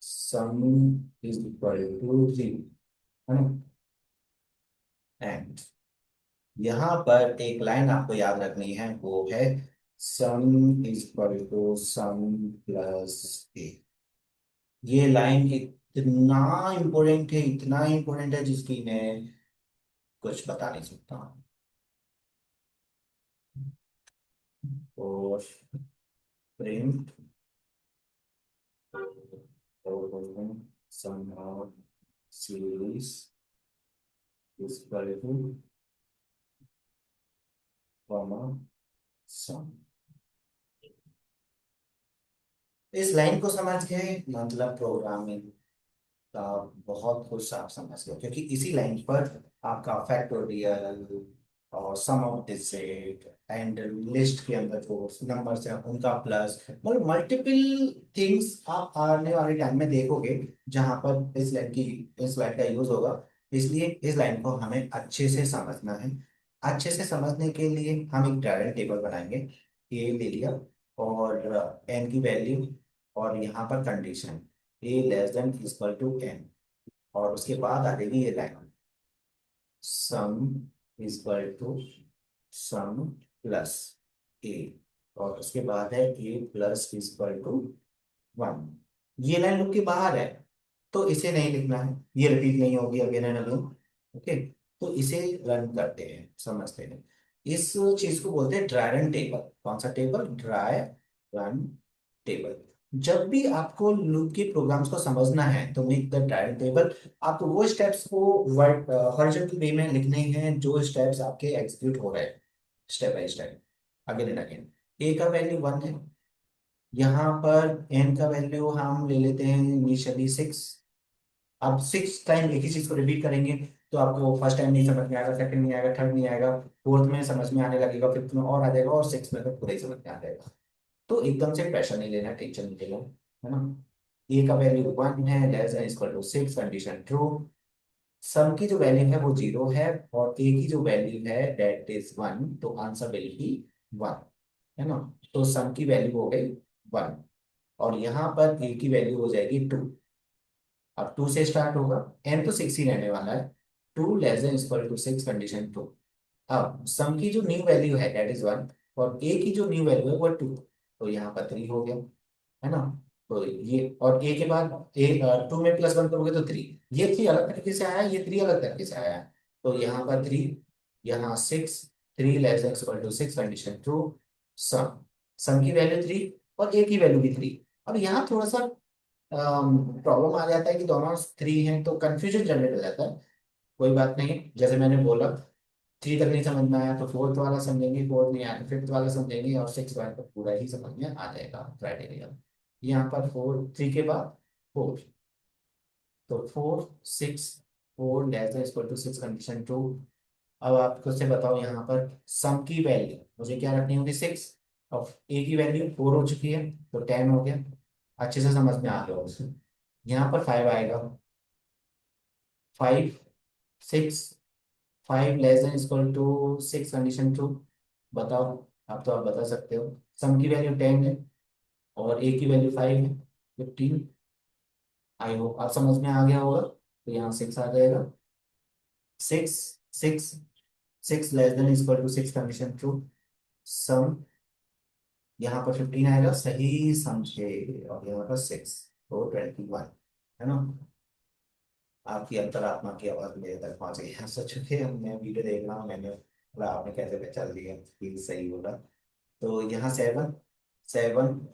सम इज इक्वल टू 0, है ना? एंड यहाँ पर एक लाइन आपको याद रखनी है, वो है sum is equal to sum plus a. ये लाइन इतना इम्पोर्टेंट है, इतना इम्पोर्टेंट है, जिसकी मैं कुछ बता नहीं सकता। और print sum of series is equal to comma sum. इस लाइन को समझ के मतलब प्रोग्रामिंग का बहुत कुछ आप समझ गए, क्योंकि इसी लाइन पर आपका फैक्टोरियल और सम ऑफ डिजिट एंड लिस्ट के अंदर जो नंबर्स हैं उनका प्लस, मतलब मल्टीपल थिंग्स आप आने वाले टाइम में देखोगे, जहां पर इस लाइन का यूज होगा। इसलिए इस लाइन को हमें अच्छे से समझना है। अच्छे से समझने के लिए हम एक डायरेक्ट टेबल बनाएंगे। ए ले लिया और एन की वैल्यू और यहाँ पर condition a less than equal to N, और उसके बाद आ जाएगी ये line sum equal to sum plus a, और उसके बाद है a plus equal to one. ये लाइन लूप के बाहर है तो इसे नहीं लिखना है, ये रिपीट नहीं होगी अगेन एंड अगेन। ओके, तो इसे रन करते हैं, समझते हैं। इस चीज को बोलते हैं ड्राई रन टेबल। कौन सा टेबल? Dry run table. जब भी आपको लूप के प्रोग्राम्स को समझना है तो make the dry run table. आपको वो स्टेप्स को वर्ड हॉरिजॉन्टल वे में लिखने हैं जो स्टेप्स आपके एग्जीक्यूट हो रहे हैं step by step, again and again. A का वैल्यू वन है, यहाँ पर एन का वैल्यू हम ले लेते हैं इनिशियली सिक्स। अब सिक्स टाइम एक ही चीज को रिपीट करेंगे तो आपको फर्स्ट टाइम नहीं समझ में आएगा, सेकंड नहीं आएगा, थर्ड नहीं आएगा, फोर्थ में समझ में आने लगेगा, फिफ्थ में और आ जाएगा, और सिक्स में तो पूरा ही समझ में आ जाएगा। तो एकदम से प्रेशर नहीं लेना, टेंशन नहीं लेना, है ना। ए का वैल्यू वन है, less than equal to six, condition true. Sum की जो वैल्यू है वो जीरो है, और ए की जो वैल्यू है दैट इज वन, तो आंसर विल बी वन, है ना। तो सम की वैल्यू हो गई वन, और यहाँ पर ए की वैल्यू हो जाएगी टू। अब टू से स्टार्ट होगा, एन तो सिक्स ही रहने वाला है। Two less than equal to six, condition true. अब सम की जो न्यू वैल्यू है दैट इज वन, और ए की जो न्यू वैल्यू है वो टू, तो यहाँ पर थ्री हो गया, है ना। तो ये, और ए के बाद ए टू में प्लस वन करोगे तो थ्री। ये थ्री अलग तरीके से आया है, ये थ्री अलग तरीके से आया है। तो यहाँ पर थ्री, यहाँ six, three less than equal to six, condition true. Sum, sum की वैल्यू थ्री और ए की वैल्यू भी थ्री। अब यहाँ थोड़ा सा प्रॉब्लम आ जाता है कि दोनों थ्री हैं तो कंफ्यूजन जनरेट हो जाता है। कोई बात नहीं, जैसे मैंने बोला, थ्री तक नहीं समझ में आया तो फोर्थ वाला समझेंगे, फोर्थ नहीं आया तो फिफ्थ वाला समझेंगे, और सिक्स वाला तो पूरा ही समझ में आ जाएगा क्राइटेरिया। यहाँ पर फोर, थ्री के बाद फोर, तो four six, four less than equal to six, condition true. अब आप खुद से बताओ, यहाँ पर सम की वैल्यू मुझे क्या रखनी होगी? सिक्स। और ए की वैल्यू फोर हो चुकी है तो टेन हो गया। अच्छे से समझ में आ गया उससे। यहाँ पर फाइव आएगा, five six, five less than equal to six, condition true. बताओ, अब तो आप बता सकते हो। सम की वैल्यू टेन है और ए की वैल्यू फाइव है, फिफ्टीन। आई होप आप समझ में आ गया होगा, तो यहाँ सिक्स आ जाएगा। Six, six, six less than equal to six, condition true. Sum, यहाँ पर फिफ्टीन आएगा, सही समझे, और यहाँ पर सिक्स, तो ट्वेंटी वन, है ना। आपकी अंतरात्मा की आवाज मेरे तक पहुंच गई है। सच में मैं वीडियो देख रहा हूँ, मैंने बोला आपने कैसे पहचान लिया कि सही बोला। तो यहाँ seven, seven,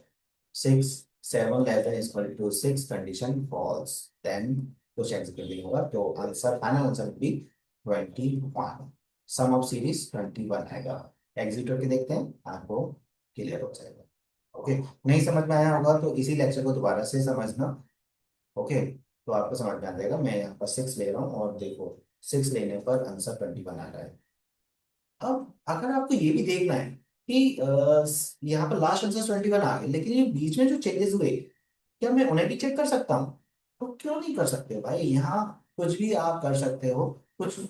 six, seven less than equal to six, condition false, then कुछ एग्जीक्यूट नहीं होगा, तो आंसर, फाइनल आंसर भी 21। सम ऑफ सीरीज 21 आएगा। एग्जीक्यूट करके देखते हैं, आपको क्लियर हो जाएगा। ओके, नहीं समझ में आया होगा तो इसी लेक्चर को दोबारा से समझना। ओके, तो आपको समझ में आ जाएगा। मैं यहाँ पर सिक्स ले रहा हूँ और देखो, सिक्स लेने पर आंसर 21 आ रहा है। अब अगर आपको ये भी देखना है कि यहाँ पर लास्ट आंसर 21 आ गया, लेकिन ये बीच में जो चेंजेस हुए, क्या मैं उन्हें भी चेक कर सकता हूँ? तो क्यों नहीं कर सकते भाई, यहाँ कुछ भी आप कर सकते हो। कुछ,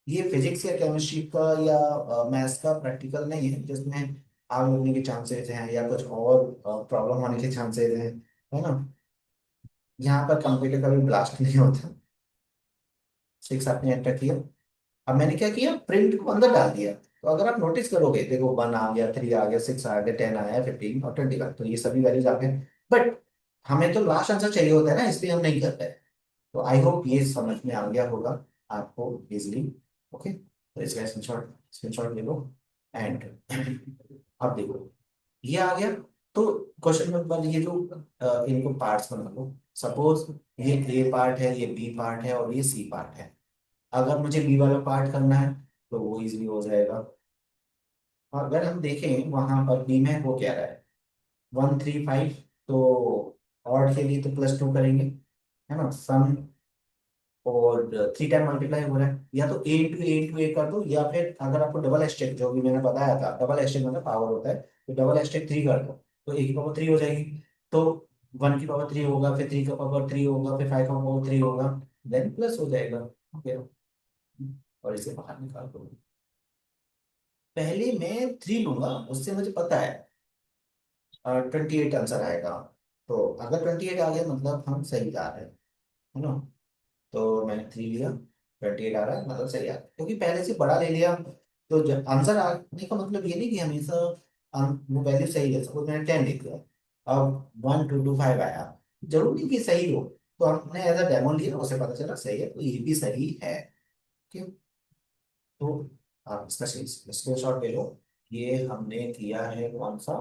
ये फिजिक्स या केमिस्ट्री का या मैथ्स का प्रैक्टिकल नहीं है जिसमें आग लगने के चांसेस हैं या कुछ और प्रॉब्लम होने के चांसेस हैं, है ना। यहाँ पर कंप्यूटर का भी ब्लास्ट नहीं होता। सिक्स आपने एंटर किया, अब मैंने क्या किया, प्रिंट को अंदर डाल दिया। तो अगर आप नोटिस करोगे, देखो वन आ गया, थ्री आ गया, सिक्स आ गया, टेन आया, फिफ्टीन और 21, तो ये सभी वैल्यूज आ गए। बट हमें तो लास्ट आंसर चाहिए होता है ना, इसलिए हम नहीं करते। तो आई होप ये समझ में आ गया होगा आपको इजिली। ओके, तो इसका स्क्रीनशॉट, स्क्रीनशॉट ले लो। एंड अब देखो, ये आ गया। तो क्वेश्चन नंबर, ये जो इनको पार्ट्स बना लो। सपोज ये ए पार्ट है, ये बी पार्ट है और ये सी पार्ट है। अगर मुझे बी वाला पार्ट करना है तो वो इजिली हो जाएगा। और अगर हम देखें वहां पर बी में हो क्या रहा है, वन थ्री फाइव, तो ऑड के लिए तो प्लस टू करेंगे, है ना। सम, और थ्री टाइम मल्टीप्लाई हो रहा है, या तो ए इंटू ए इंटू ए कर दो, या फिर अगर आपको डबल एस्टेक जो भी मैंने बताया था, डबल एस्टेक मतलब पावर होता है, तो डबल एस्टेक थ्री कर दो, तो ए की पावर थ्री हो जाएगी। तो वन की पावर थ्री होगा, फिर थ्री का पावर थ्री होगा, फिर फाइव का पावर थ्री होगा, देन प्लस हो जाएगा। ओके, और इसे बाहर निकाल दो। पहले मैं 3 लूंगा, उससे मुझे पता है 28 आंसर आएगा। तो अगर 28 आ गया मतलब हम सही जा रहे हैं, है ना। तो मैंने 3 लिया, 28 आ रहा है मतलब सही आ रहा है, क्योंकि पहले से बड़ा ले लिया। तो जब आंसर आने का मतलब ये नहीं कि हमेशा वो वैल्यू सही है। सपोज मैंने 10 लिख दिया, अब 1 2 2 5 आया, जरूरी नहीं कि सही हो। तो हमने एज अ डेमो लिया, उसे पता चला सही है, तो ये भी सही है। क्यों? तो आप इसका स्क्रीन शॉट ले लो। ये हमने किया है कौन सा,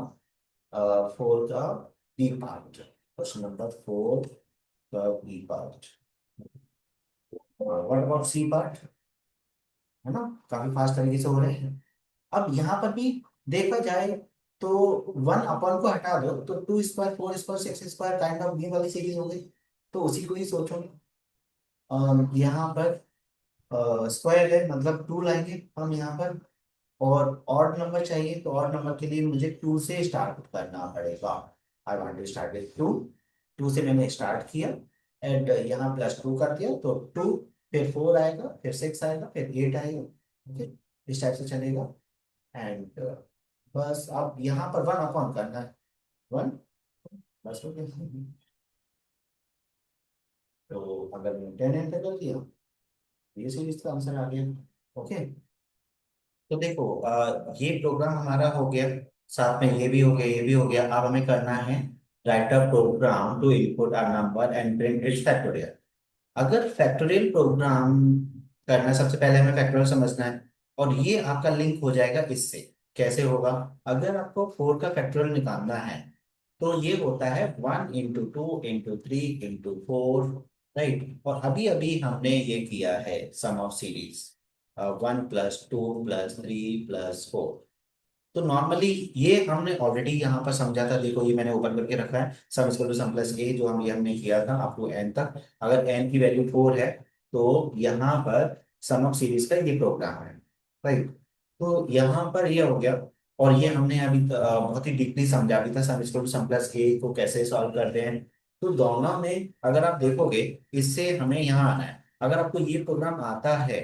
4 का बी पार्ट, क्वेश्चन नंबर 4 का B part. What about C part, है ना। काफी फास्ट तरीके से हो रहे हैं। अब यहाँ पर भी देखा जाए तो 1 अपॉन को हटा दो तो 2 square 4 square 6 square kind of ये वाली सीरीज हो गई। तो उसी को ही सोचो। यहाँ पर स्क्वायर है मतलब 2 लाएंगे हम यहाँ पर। और ऑड नंबर चाहिए, तो ऑड नंबर के लिए मुझे 2 से स्टार्ट करना पड़ेगा। I want to start with 2। 2 से मैंने स्टार्ट किया, एंड यहाँ +2 कर दिया तो 2, फिर 4 आएगा, फिर 6 आएगा, फिर 8 आएगा। ओके, इस टाइप से चलेगा। एंड बस अब यहाँ पर 1 अपॉन करना है, 1, बस हो गया। तो अगर मैंने 10 एंटर कर दिया, ये सीरीज का आंसर आ गया। ओके, तो देखो ये प्रोग्राम हमारा हो गया, साथ में ये भी हो गया, ये भी हो गया। अब हमें करना है write a program to input a number and print its factorial. अगर फैक्टोरियल प्रोग्राम करना है, सबसे पहले हमें फैक्टोरियल समझना है। और ये आपका लिंक हो जाएगा इससे। कैसे होगा? अगर आपको 4 का फैक्टोरियल निकालना है, तो ये होता है 1 × 2 × 3 × 4, राइट। और अभी अभी हमने ये किया है सम ऑफ सीरीज, 1 + 2 + 3 + 4। तो नॉर्मली ये हमने ऑलरेडी यहाँ पर समझा था। देखो ये मैंने ओपन करके रखा है, sum equal to sum plus a, जो हम ये हमने किया था अप टू एन तक। अगर एन की वैल्यू 4 है, तो यहाँ पर सम ऑफ सीरीज का ये प्रोग्राम है, राइट। तो यहाँ पर ये हो गया। और ये हमने अभी बहुत ही डीपली समझा भी था, sum equal to sum plus a को कैसे सॉल्व करते हैं। तो दोनों में अगर आप देखोगे, इससे हमें यहाँ आना है। अगर आपको ये प्रोग्राम आता है,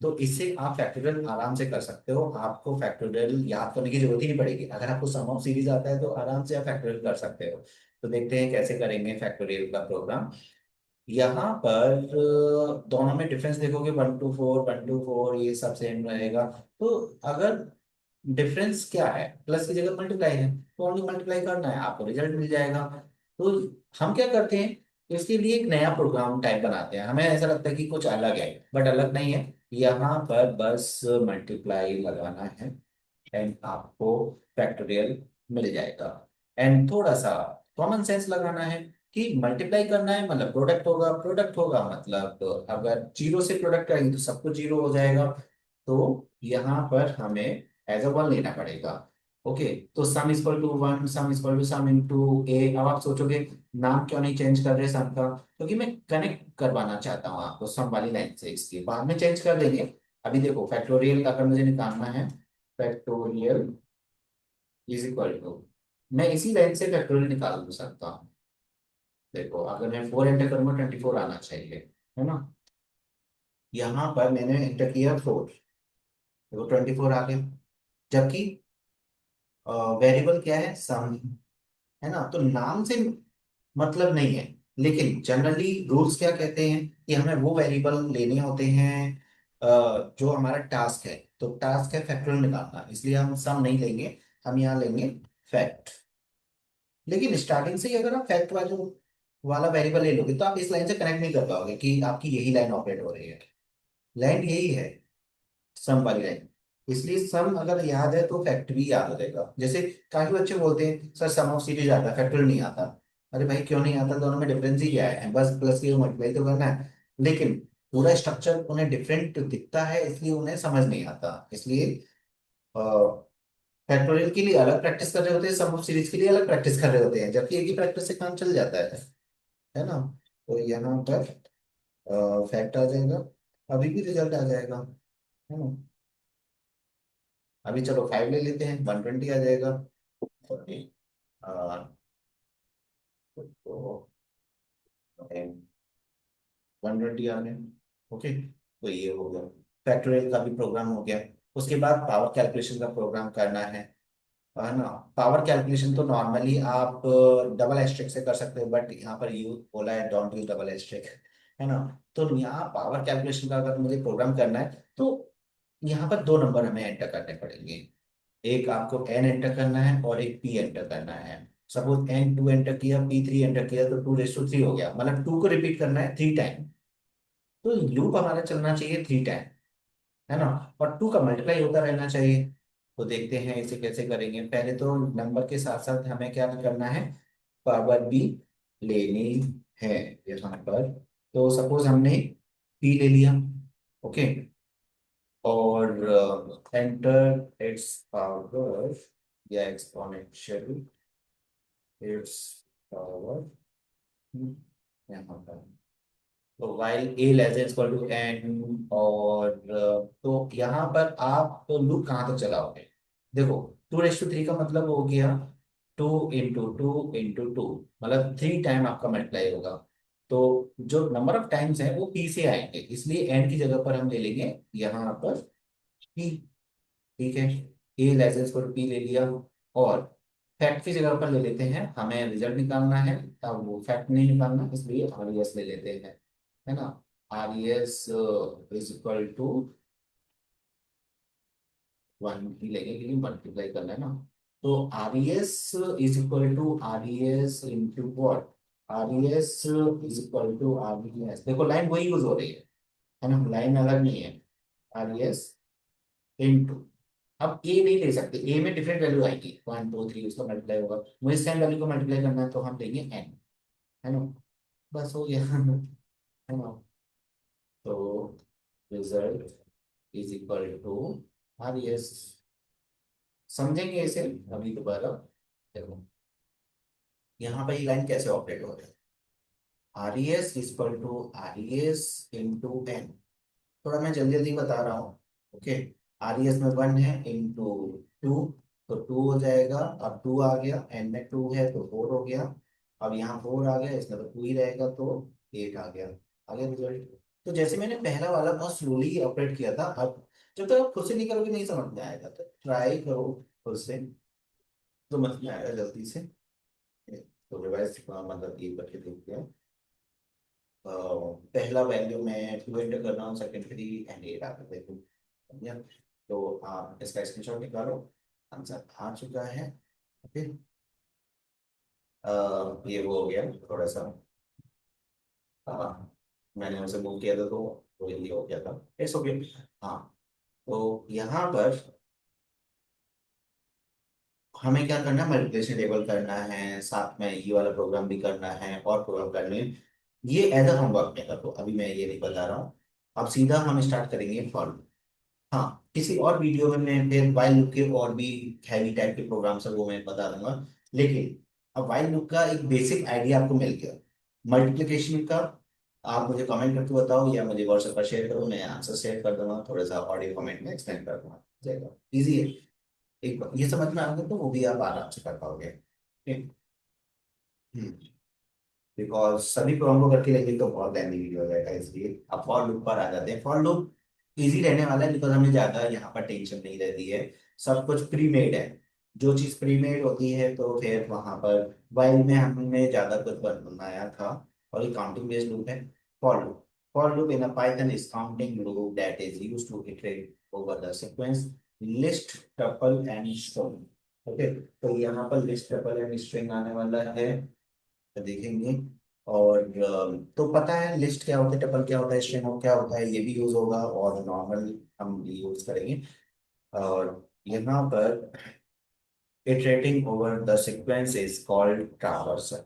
तो इससे आप फैक्टोरियल आराम से कर सकते हो। आपको फैक्टोरियल याद करने की जरूरत ही नहीं पड़ेगी। अगर आपको सम ऑफ सीरीज आता है, तो आराम से आप फैक्टोरियल कर सकते हो। तो देखते हैं कैसे करेंगे फैक्टोरियल का प्रोग्राम। यहाँ पर दोनों में डिफरेंस देखोगे, 1 to 4, 1 to 4, ये सब सेम रहेगा। तो अगर डिफरेंस क्या है, प्लस की जगह मल्टीप्लाई है, तो ओनली मल्टीप्लाई करना है, आपको रिजल्ट मिल जाएगा। तो हम क्या करते हैं, इसके लिए एक नया प्रोग्राम टाइप बनाते हैं। हमें ऐसा लगता है कि कुछ अलग है, बट अलग नहीं है। यहाँ पर बस मल्टीप्लाई लगाना है, एंड आपको फैक्टोरियल मिल जाएगा। एंड थोड़ा सा कॉमन सेंस लगाना है कि मल्टीप्लाई करना है मतलब प्रोडक्ट होगा, प्रोडक्ट होगा मतलब अगर जीरो से प्रोडक्ट करेंगे तो सब कुछ जीरो हो जाएगा। तो यहाँ पर हमें एज अ 1 लेना पड़ेगा। ओके, तो sum equal to 1, sum equal to sum into a. अब आप सोचोगे नाम क्यों नहीं चेंज कर रहे सम का, क्योंकि मैं कनेक्ट करवाना चाहता हूँ आपको सम वाली लाइन से। इसके बाद में चेंज कर देंगे। अभी देखो फैक्टोरियल अगर मुझे निकालना है, फैक्टोरियल इज इक्वल टू, मैं इसी लाइन से फैक्टोरियल निकाल सकता हूँ। देखो अगर मैं 4 एंटर करूंगा 24 आना चाहिए, है ना। यहाँ पर मैंने एंटर किया 4, देखो 24 आ गया। जबकि वेरिएबल क्या है, सम, है ना। तो नाम से मतलब नहीं है, लेकिन जनरली रूल्स क्या कहते हैं कि हमें वो वेरिएबल लेने होते हैं जो हमारा टास्क है। तो टास्क है फैक्टोरियल निकालना, इसलिए हम सम नहीं लेंगे, हम यहाँ लेंगे फैक्ट। लेकिन स्टार्टिंग से ही अगर आप फैक्ट वाले वाला वेरिएबल ले लोगे, तो आप इस लाइन से कनेक्ट नहीं कर पाओगे कि आपकी यही लाइन ऑपरेट हो रही है। लाइन यही है, सम वाली लाइन। इसलिए सम अगर याद है तो फैक्ट भी याद हो जाएगा। जैसे काफी बच्चे बोलते हैं सर सम ऑफ सीरीज आता है, फैक्टोरियल नहीं आता। अरे भाई क्यों नहीं आता? दोनों में डिफरेंस ही क्या है? बस प्लस की मल्टीप्लाई तो करना है। लेकिन पूरा स्ट्रक्चर उन्हें डिफरेंट दिखता है, इसलिए उन्हें समझ नहीं आता। इसलिए फैक्टोरियल के लिए अलग प्रैक्टिस कर रहे होते हैं, सम ऑफ सीरीज के लिए अलग प्रैक्टिस कर रहे होते हैं, जबकि एक ही प्रैक्टिस से काम चल जाता है ना। तो यहाँ पर फैक्ट आ जाएगा, अभी भी रिजल्ट आ जाएगा, है ना। अभी चलो 5 ले लेते हैं, 120 आ जाएगा। ओके, तो 120 आ गए। ओके, तो ये हो गया। फैक्टोरियल का भी प्रोग्राम हो गया। उसके बाद पावर कैलकुलेशन का प्रोग्राम करना है ना। पावर कैलकुलेशन तो नॉर्मली आप डबल एस्ट्रिक से कर सकते हो, बट यहाँ पर यूज बोला है डोंट यूज डबल एस्ट्रिक, है ना। तो यहाँ पावर कैलकुलेशन का अगर मुझे प्रोग्राम करना है तो यहाँ पर दो नंबर हमें एंटर करने पड़ेंगे। एक आपको एन एंटर करना है और एक पी एंटर करना है। सपोज एन टू एंटर किया, पी थ्री एंटर किया, तो टू रेस टू थ्री हो गया, मतलब टू को रिपीट करना है थ्री टाइम। तो लूप हमारा चलना चाहिए थ्री टाइम, है ना। और टू का मल्टीप्लाई होता रहना चाहिए। तो देखते हैं इसे कैसे करेंगे। पहले तो नंबर के साथ साथ हमें क्या करना है, पावर भी लेनी है यहाँ पर। तो सपोज हमने पी ले लिया, ओके, और एंटर इट्स पावर या एक्सपोनेंशियल इट्स पावर यहाँ पर। तो while A less equal to N, और तो यहाँ पर आप तो लूप कहाँ तक चलाओगे। देखो, टू रेस टू थ्री का मतलब हो गया टू इंटू टू, मतलब थ्री टाइम आपका मल्टीप्लाई होगा। तो जो नंबर ऑफ टाइम्स है वो पी से आएंगे, इसलिए एन की जगह पर हम ले लेंगे यहाँ पर पी। ठीक है, ए लेस इक्वल टू पी ले लिया। और फैक्ट की जगह पर ले लेते हैं, हमें रिजल्ट निकालना है। अब वो फैक्ट नहीं निकालना, इसलिए आर एस ले लेते हैं, है ना। R s is equal to one ही लेंगे क्योंकि मल्टीप्लाई करना है ना। तो r s is equal to R S into what, r s is equal to are s. देखो लाइन वही यूज हो रही है ना, लाइन अलग नहीं है। आर एस इंटू, अब ए नहीं ले सकते, ए में डिफरेंट वैल्यू आएगी, वन टू थ्री, उसका मल्टीप्लाई होगा। मुझे सेम वैल्यू को मल्टीप्लाई करना है तो हम लेंगे एन, है ना। बस हो गया है ना। तो result is equal to are S. समझेंगे इसे अभी दोबारा। देखो यहाँ पर ये लाइन कैसे ऑपरेट हो रही है। R S equal to R S into N. थोड़ा मैं जल्दी जल्दी बता रहा हूँ, ओके। आर एस में वन है इंटू टू, तो टू हो जाएगा। अब टू आ गया, एन में टू है तो फोर हो गया। अब यहाँ फोर आ गया, इसमें तो टू ही रहेगा तो एट आ गया। आ गया रिजल्ट। तो जैसे मैंने पहला वाला बहुत स्लोली ऑपरेट किया था, अब जब तक आप खुद से नहीं करोगे नहीं समझ में आएगा, तो ट्राई करो खुद से, तो समझ में आएगा जल्दी से। तो रिवाइज मतलब ये करके देखते हैं। पहला वैल्यू मैं टू एंटर कर रहा हूँ, सेकंड थ्री एंड एट आ कर देखो, समझा? तो आप इसका स्क्रीनशॉट निकालो, आंसर आ चुका है, ओके। ये वो हो गया थोड़ा सा, मैंने उसे मूव किया था तो वो जल्दी हो गया था, इट्स ओके। हाँ, तो यहाँ पर हमें क्या करना है, मल्टीप्लिकेशन टेबल करना है, साथ में ये वाला प्रोग्राम भी करना है और प्रोग्राम करने हैं। ये एज अ होमवर्क में कर दो, अभी मैं ये नहीं बता रहा हूँ। अब सीधा हम स्टार्ट करेंगे फॉर। हाँ, किसी और वीडियो में मैं फिर वाइल लूप के और भी हैवी टाइप के प्रोग्राम्स है वो मैं बता दूंगा। लेकिन अब वाइल लूप का एक बेसिक आइडिया आपको मिल गया। मल्टीप्लिकेशन का आप मुझे कमेंट करके बताओ या मुझे व्हाट्सएप पर शेयर करो, मैं आंसर शेयर कर दूंगा, थोड़ा सा ऑडियो कमेंट में एक्सप्लेन कर दूंगा, जाएगा इजी है। एक बार ये समझ में आ गया तो वो भी आप आराम से कर पाओगे, ठीक। बिकॉज सभी प्रोग्राम को करके लेंगे तो बहुत लेंदी वीडियो हो जाएगा, इसलिए अब फॉर लूप पर आ जाते हैं। फॉर लूप इजी रहने वाला है बिकॉज हमें ज्यादा यहाँ पर टेंशन नहीं रहती है, सब कुछ प्री मेड है। जो चीज प्री मेड होती है तो फिर वहां पर वाइल में हमने ज्यादा कुछ बनाया था। और ये काउंटिंग बेस्ड लूप है for loop. For loop in Python is counting loop that is used to iterate over the sequence list tuple and string. Okay, तो यहाँ पर लिस्ट टपल एंड स्ट्रिंग आने वाला है, तो देखेंगे। और तो पता है लिस्ट क्या होता है, टपल क्या होता है, स्ट्रिंग क्या होता है, ये भी यूज होगा और नॉर्मल हम भी यूज करेंगे। और यहाँ पर iterating over the sequence is called traversal,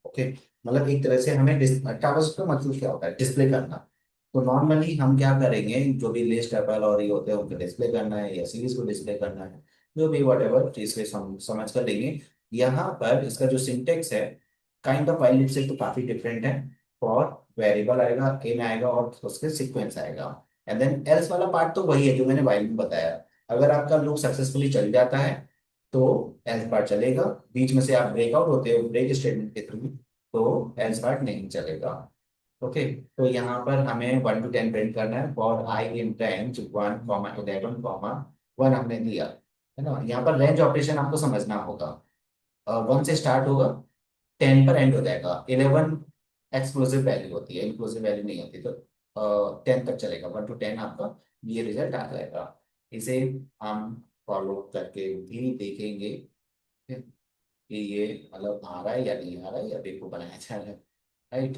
okay. मतलब एक तरह से हमें ट्रावर्सल का मतलब क्या होता है, डिस्प्ले करना। तो नॉर्मली हम क्या करेंगे, जो भी लिस्ट टपल और ये होते हैं उनको डिस्प्ले करना है या सीरीज को डिस्प्ले करना है, जो भी वट एवर चीज के समझ कर लेंगे। यहाँ पर इसका जो सिंटेक्स है काइंड ऑफ वाइल से तो काफी डिफरेंट है। फॉर वेरिएबल आएगा, के में आएगा और उसके सीक्वेंस आएगा। एंड देन एल्स वाला पार्ट तो वही है जो मैंने वाइल में बताया। अगर आपका लूप सक्सेसफुली चल जाता है तो एल्स पार्ट चलेगा, बीच में से आप ब्रेकआउट होते हो ब्रेक स्टेटमेंट के थ्रू तो एल्स पार्ट नहीं चलेगा। ओके, तो यहाँ पर हमें 1 to 10 प्रिंट करना है फॉर आई इन रेंज 1, 11, 1 हमने दिया है ना। यहाँ पर रेंज ऑपरेशन आपको समझना होगा। 1 से स्टार्ट होगा, 10 पर एंड हो जाएगा। 11 एक्सक्लूसिव वैल्यू होती है, इंक्लूसिव वैल्यू नहीं होती, तो 10 तक चलेगा। 1 to 10 आपका ये रिजल्ट आ जाएगा। इसे हम फॉलो करके भी देखेंगे कि ये मतलब आ रहा है या नहीं आ रहा है, या बेवकूफ बनाया जा रहा है। राइट,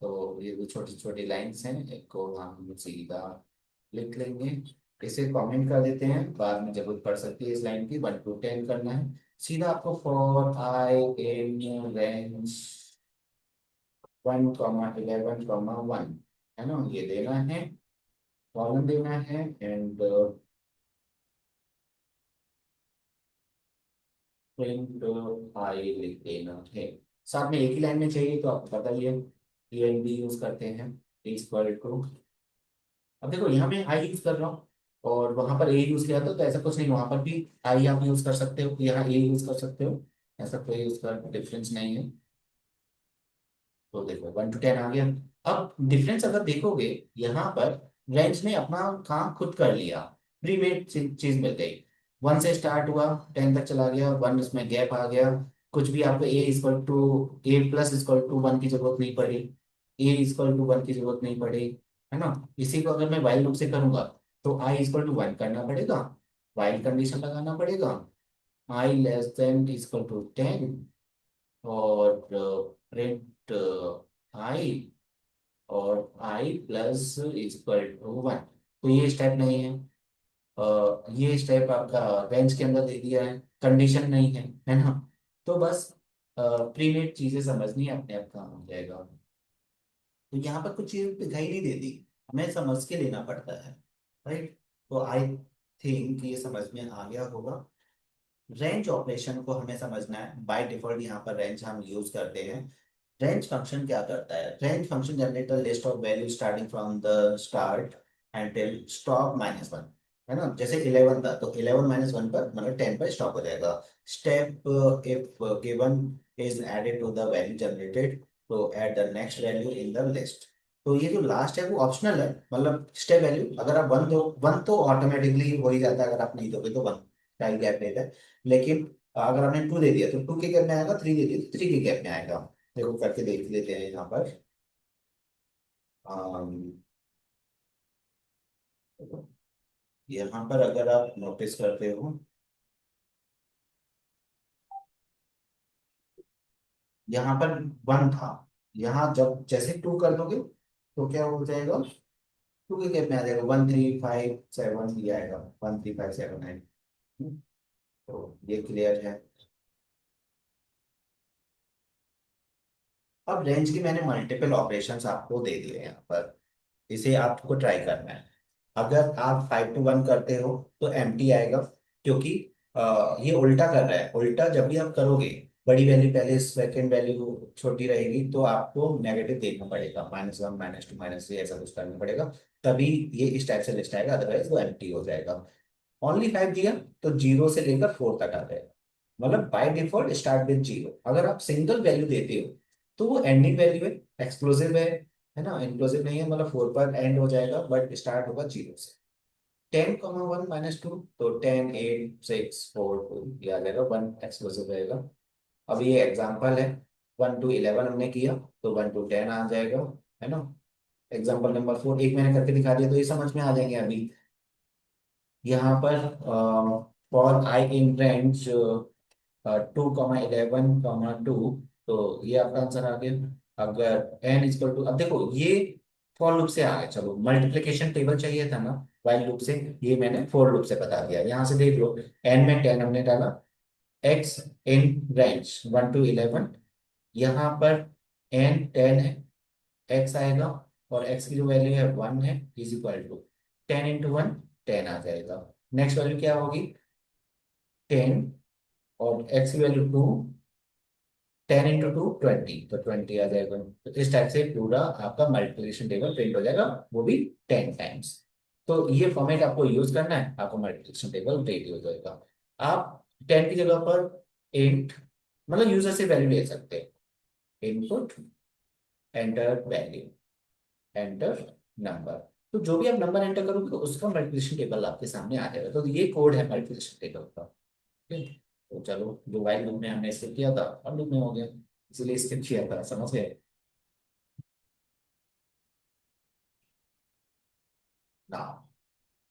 तो ये जो छोटी छोटी लाइंस हैं इनको हम सीधा लिख लेंगे। इसे कमेंट कर देते हैं, बाद में जरूरत पड़ सकती है इस लाइन की। 1 to 10 करना है सीधा आपको। फॉर आई इन रेंज 1, 11, 1 है ना, ये देना है, कॉलम देना है, एंड प्रिंट आई लिख देना है। साथ में एक ही लाइन में चाहिए तो आपको पता ही है, END यूज करते हैं, इक्वल टू। अब देखो यहाँ पे आई यूज कर रहा हूँ और वहां पर ए यूज किया था, तो ऐसा कुछ नहीं, वहां पर भी आई आप यूज कर सकते हो, यहाँ ए यूज कर सकते हो। ऐसा कोई उसका डिफरेंस नहीं है। तो देखो 1 to 10 आ गया। अब डिफरेंस अगर देखोगे, यहाँ पर रेंज ने अपना काम खुद कर लिया। प्रीमेड चीज मिल गई। 1 से स्टार्ट हुआ, 10 तक चला गया, 1 इसमें गैप आ गया। कुछ भी आपको A+1 की जरूरत नहीं पड़ी, A=1 की जरूरत नहीं पड़ी, है ना। इसी को अगर मैं वाइल लूप से करूंगा, तो I=1 करना पड़ेगा, वाइल कंडीशन लगाना पड़ेगा, I<10 और प्रिंट आई, और I+1। तो ये स्टेप नहीं है। ये स्टेप आपका रेंज के अंदर दे दिया है, कंडीशन नहीं है ना। तो बस प्रीमेड चीजें समझनी है, अपने आप काम हो जाएगा। तो यहाँ पर कुछ चीजें दिखाई नहीं देती, हमें समझ के लेना पड़ता है। राइट, तो आई थिंक ये समझ में आ गया होगा। रेंज ऑपरेशन को हमें समझना है। बाय डिफॉल्ट यहाँ पर रेंज हम यूज करते हैं। रेंज फंक्शन क्या करता है? Range function generate a list of value starting from the start until stop -1, है ना। जैसे 11 था, तो 11 - 1 पर मतलब 10 पर स्टॉप हो जाएगा। Step if given is added to the value generated, तो add the next value in the list. तो ये जो लास्ट है वो ऑप्शनल है, मतलब स्टेप वैल्यू अगर आप 1 दो, 1 तो ऑटोमेटिकली हो ही जाता है, अगर आप नहीं दोगे तो 1 का ही गैप रहता है। लेकिन अगर आपने 2 दे दिया तो 2 के गैप में आएगा, 3 दे दिया तो 3 के गैप में आएगा। देखो करके देख लेते हैं यहाँ पर। अम, यहाँ पर अगर आप नोटिस करते हो, यहाँ पर 1 था, यहाँ जब जैसे 2 कर दोगे तो क्या हो जाएगा, 2 के गैप में आ जाएगा। 1, 3, 5, 7 ये आएगा, 1, 3, 5, 7 आएगा। तो ये क्लियर है। अब रेंज की मैंने मल्टीपल ऑपरेशंस आपको दे दिए हैं यहाँ पर, इसे आपको ट्राई करना है। अगर आप 5 to 1 करते हो तो एम्प्टी आएगा, क्योंकि ये उल्टा कर रहा है। उल्टा जब भी आप करोगे, बड़ी वैल्यू पहले, सेकेंड वैल्यू छोटी रहेगी, तो आपको नेगेटिव देखना पड़ेगा, -1, -2, -3 ऐसा कुछ करना पड़ेगा। तभी ये इस टाइप से लिस्ट आएगा, अदरवाइज वो एम्प्टी हो जाएगा। ओनली 5 दिया तो 0 से लेकर 4 तक आ जाएगा। मतलब बाय डिफॉल्ट स्टार्ट विद 0। अगर आप सिंगल वैल्यू देते हो तो वो एंडिंग वैल्यू है, एक्सक्लूसिव है ना, इंक्लूसिव नहीं है, मतलब 4 पर एंड हो जाएगा, बट स्टार्ट होगा 0 से। 10, 1 - 2, तो 10, 8, 6, 4, 2 ये आ जाएगा, 1 एक्सक्लूसिव रहेगा। अब ये एग्जांपल है, 1 to 11 हमने किया, तो 1 to 10 आ जाएगा, है ना। एग्जांपल नंबर 4 एक मैंने करके दिखा दिया, तो ये समझ में आ जाएंगे अभी। यहाँ पर फॉर आई इन रेंज 2, 11, 2, तो ये आपका आंसर आ गया। अगर n=, अब देखो ये फॉर लूप से आ गया, चलो मल्टीप्लिकेशन टेबल चाहिए था ना वाइल लूप से, ये मैंने फॉर लूप से बता दिया। यहाँ से देख लो, n में 10 हमने डाला, x इन रेंज 1 to 11, यहाँ पर n 10 है, x आएगा, और x की जो वैल्यू है 1 है, इज इक्वल टू 10 × 1 10 आ जाएगा। नेक्स्ट वैल्यू क्या होगी, 10, और x की वैल्यू 2, 10 × 2 20, तो 20 आ जाएगा। तो इस टाइप से पूरा आपका मल्टीप्लिकेशन टेबल प्रिंट हो जाएगा, वो भी 10 टाइम्स। तो ये फॉर्मेट आपको यूज करना है, आपको मल्टीप्लिकेशन टेबल रेडी हो जाएगा। आप 10 की जगह पर 8, मतलब यूजर से वैल्यू ले सकते हैं। Input, enter value, enter number. तो जो भी आप नंबर एंटर करोगे उसका मल्टीप्लिकेशन टेबल आपके सामने आ जाएगा। तो ये कोड है मल्टीप्लिकेशन टेबल का। ठीक है? तो चलो, जो वाइल लूप में हमने स्किप किया था अब लूप में हो गया, इसीलिए स्किप किया था, समझ गए ना।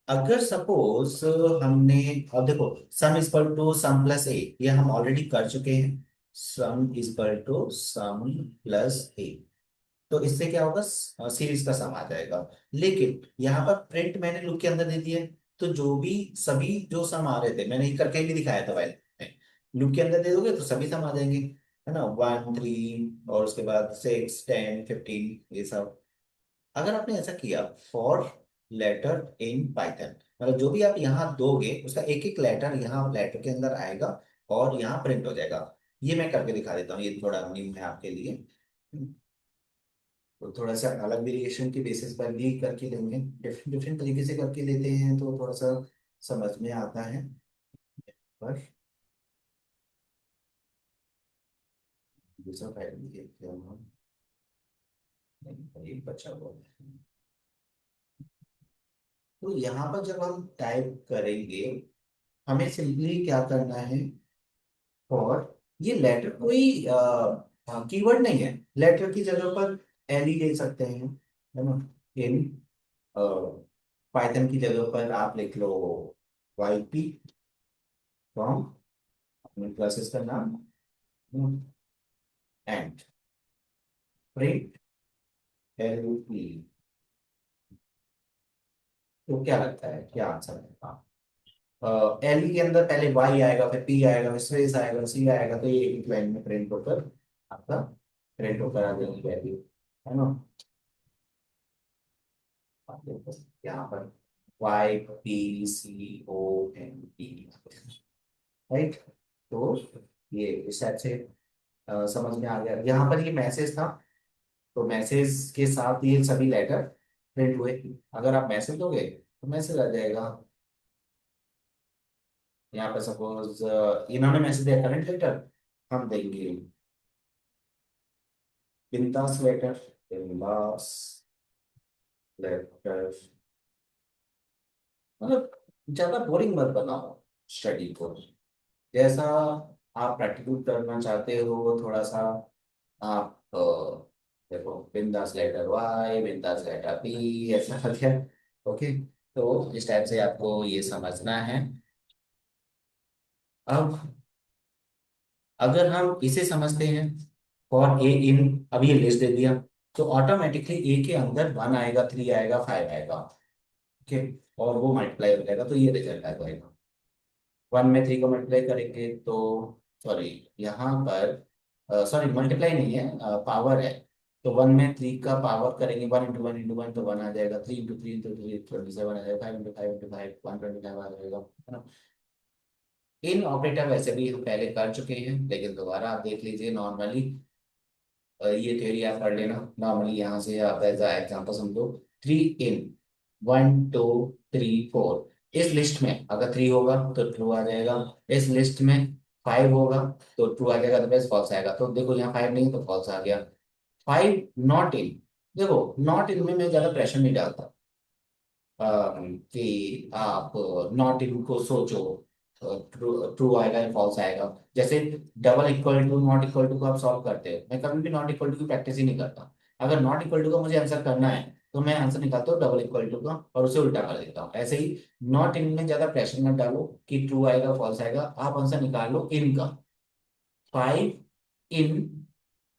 अगर सपोज हमने, अब देखो, sum is equal to sum plus a, ये हम ऑलरेडी कर चुके हैं। Sum is equal to sum plus a, तो इससे क्या होगा, सीरीज का सम आ जाएगा। लेकिन यहाँ पर प्रिंट मैंने लूप के अंदर दे दिया है, तो जो भी सभी जो सम आ रहे थे मैंने ये करके भी दिखाया था वाइल में, लूप के अंदर दे दोगे तो सभी सम आ जाएंगे, है ना, 1 3 और उसके बाद 6 10 15 ये सब। अगर आपने ऐसा किया फॉर लेटर इन पाइथन, मतलब जो भी आप यहाँ दोगे उसका एक एक लेटर यहाँ लेटर के अंदर आएगा और यहाँ प्रिंट हो जाएगा। ये मैं करके दिखा देता हूँ, ये थोड़ा न्यू है आपके लिए। तो थोड़ा सा अलग वेरिएशन के बेसिस पर भी करके लेंगे, डिफरेंट डिफरेंट तरीके से करके लेते हैं तो थोड़ा सा समझ में आता है। पर दूसरा फाइल भी देखते हैं हम। नहीं, एक बचा हुआ है। तो यहाँ पर जब हम टाइप करेंगे, हमें सिंपली क्या करना है, और ये लेटर कोई कीवर्ड नहीं है, लेटर की जगह पर एल ही ले सकते हैं, है ना। इन पाइथन की जगह पर आप लिख लो वाईपी फ्रॉम अपने क्लासेस का नाम, एंड प्रिंट एल पी। तो क्या लगता है क्या आंसर है? एल के अंदर पहले वाई आएगा, फिर पी आएगा, फिर स्पेस आएगा, सी आएगा, तो ये एक लाइन में प्रिंट होकर आपका प्रिंट होकर आ जाएगी वैल्यू, है ना। आप देखो यहाँ पर Y P C O N P, right. तो ये इस टाइप से समझ में आ गया। यहाँ पर ये मैसेज था, तो मैसेज के साथ ये सभी लेटर प्रिंट हुए। अगर आप मैसेज दोगे तो मैसेज आ जाएगा। यहाँ पर सपोज इन्होंने मैसेज दिया करंट लेटर, हम देंगे बिंदास लेटर, बिंदास लेटर। मतलब ज्यादा बोरिंग मत बनाओ स्टडी को, जैसा आप प्रैक्टिकल करना चाहते हो थोड़ा सा। आप देखो, बिंदास लेटर वाई, बिंदास लेटर पी, ऐसा कर दिया। ओके, तो इस टाइप से आपको ये समझना है। अब अगर हम इसे समझते हैं, फॉर ए इन, अब ये लिस्ट दे दिया, तो ऑटोमेटिकली ए के अंदर 1 आएगा, 3 आएगा, 5 आएगा। ओके, और वो मल्टीप्लाई हो जाएगा तो ये रिजल्ट आ जाएगा। 1 में 3 को मल्टीप्लाई करेंगे तो, सॉरी, यहाँ पर सॉरी मल्टीप्लाई नहीं है, पावर है। तो 1 में 3 का पावर करेंगे, 1 इंटू 1 तो 1 आ जाएगा, 3 इंटू 3 इंटू 3 27 आ जाएगा, 5 इंटू 5 इंटू 5 125 आ जाएगा, है ना। इन ऑपरेटर वैसे भी हम पहले कर चुके हैं, लेकिन दोबारा आप देख लीजिए नॉर्मली। ये थ्योरी आप पढ़ लेना नॉर्मली, यहाँ से आप एज एग्जाम्पल समझो। 3 इन 1 2 3 4, इस लिस्ट में अगर 3 होगा तो ट्रू आ जाएगा, इस लिस्ट में 5 होगा तो ट्रू आ जाएगा, अदरवाइज फॉल्स आएगा। तो देखो यहाँ 5 नहीं है तो फॉल्स आ गया। 5 नॉट इन, देखो नॉट इन में मैं ज्यादा प्रेशर नहीं डालता कि आप नॉट इन को सोचो ट्रू ट्रू आएगा या फॉल्स आएगा। जैसे double equal to not equal to को आप सॉल्व करते हो, मैं कभी भी नॉट इक्वल टू की प्रैक्टिस ही नहीं करता। अगर नॉट इक्वल टू का मुझे आंसर करना है तो मैं आंसर निकालता हूँ डबल इक्वल टू का और उसे उल्टा कर देता हूँ। ऐसे ही नॉट इन में ज्यादा प्रेशर मत डालो कि ट्रू आएगा फॉल्स आएगा, आप आंसर निकाल लो इन का। 5 इन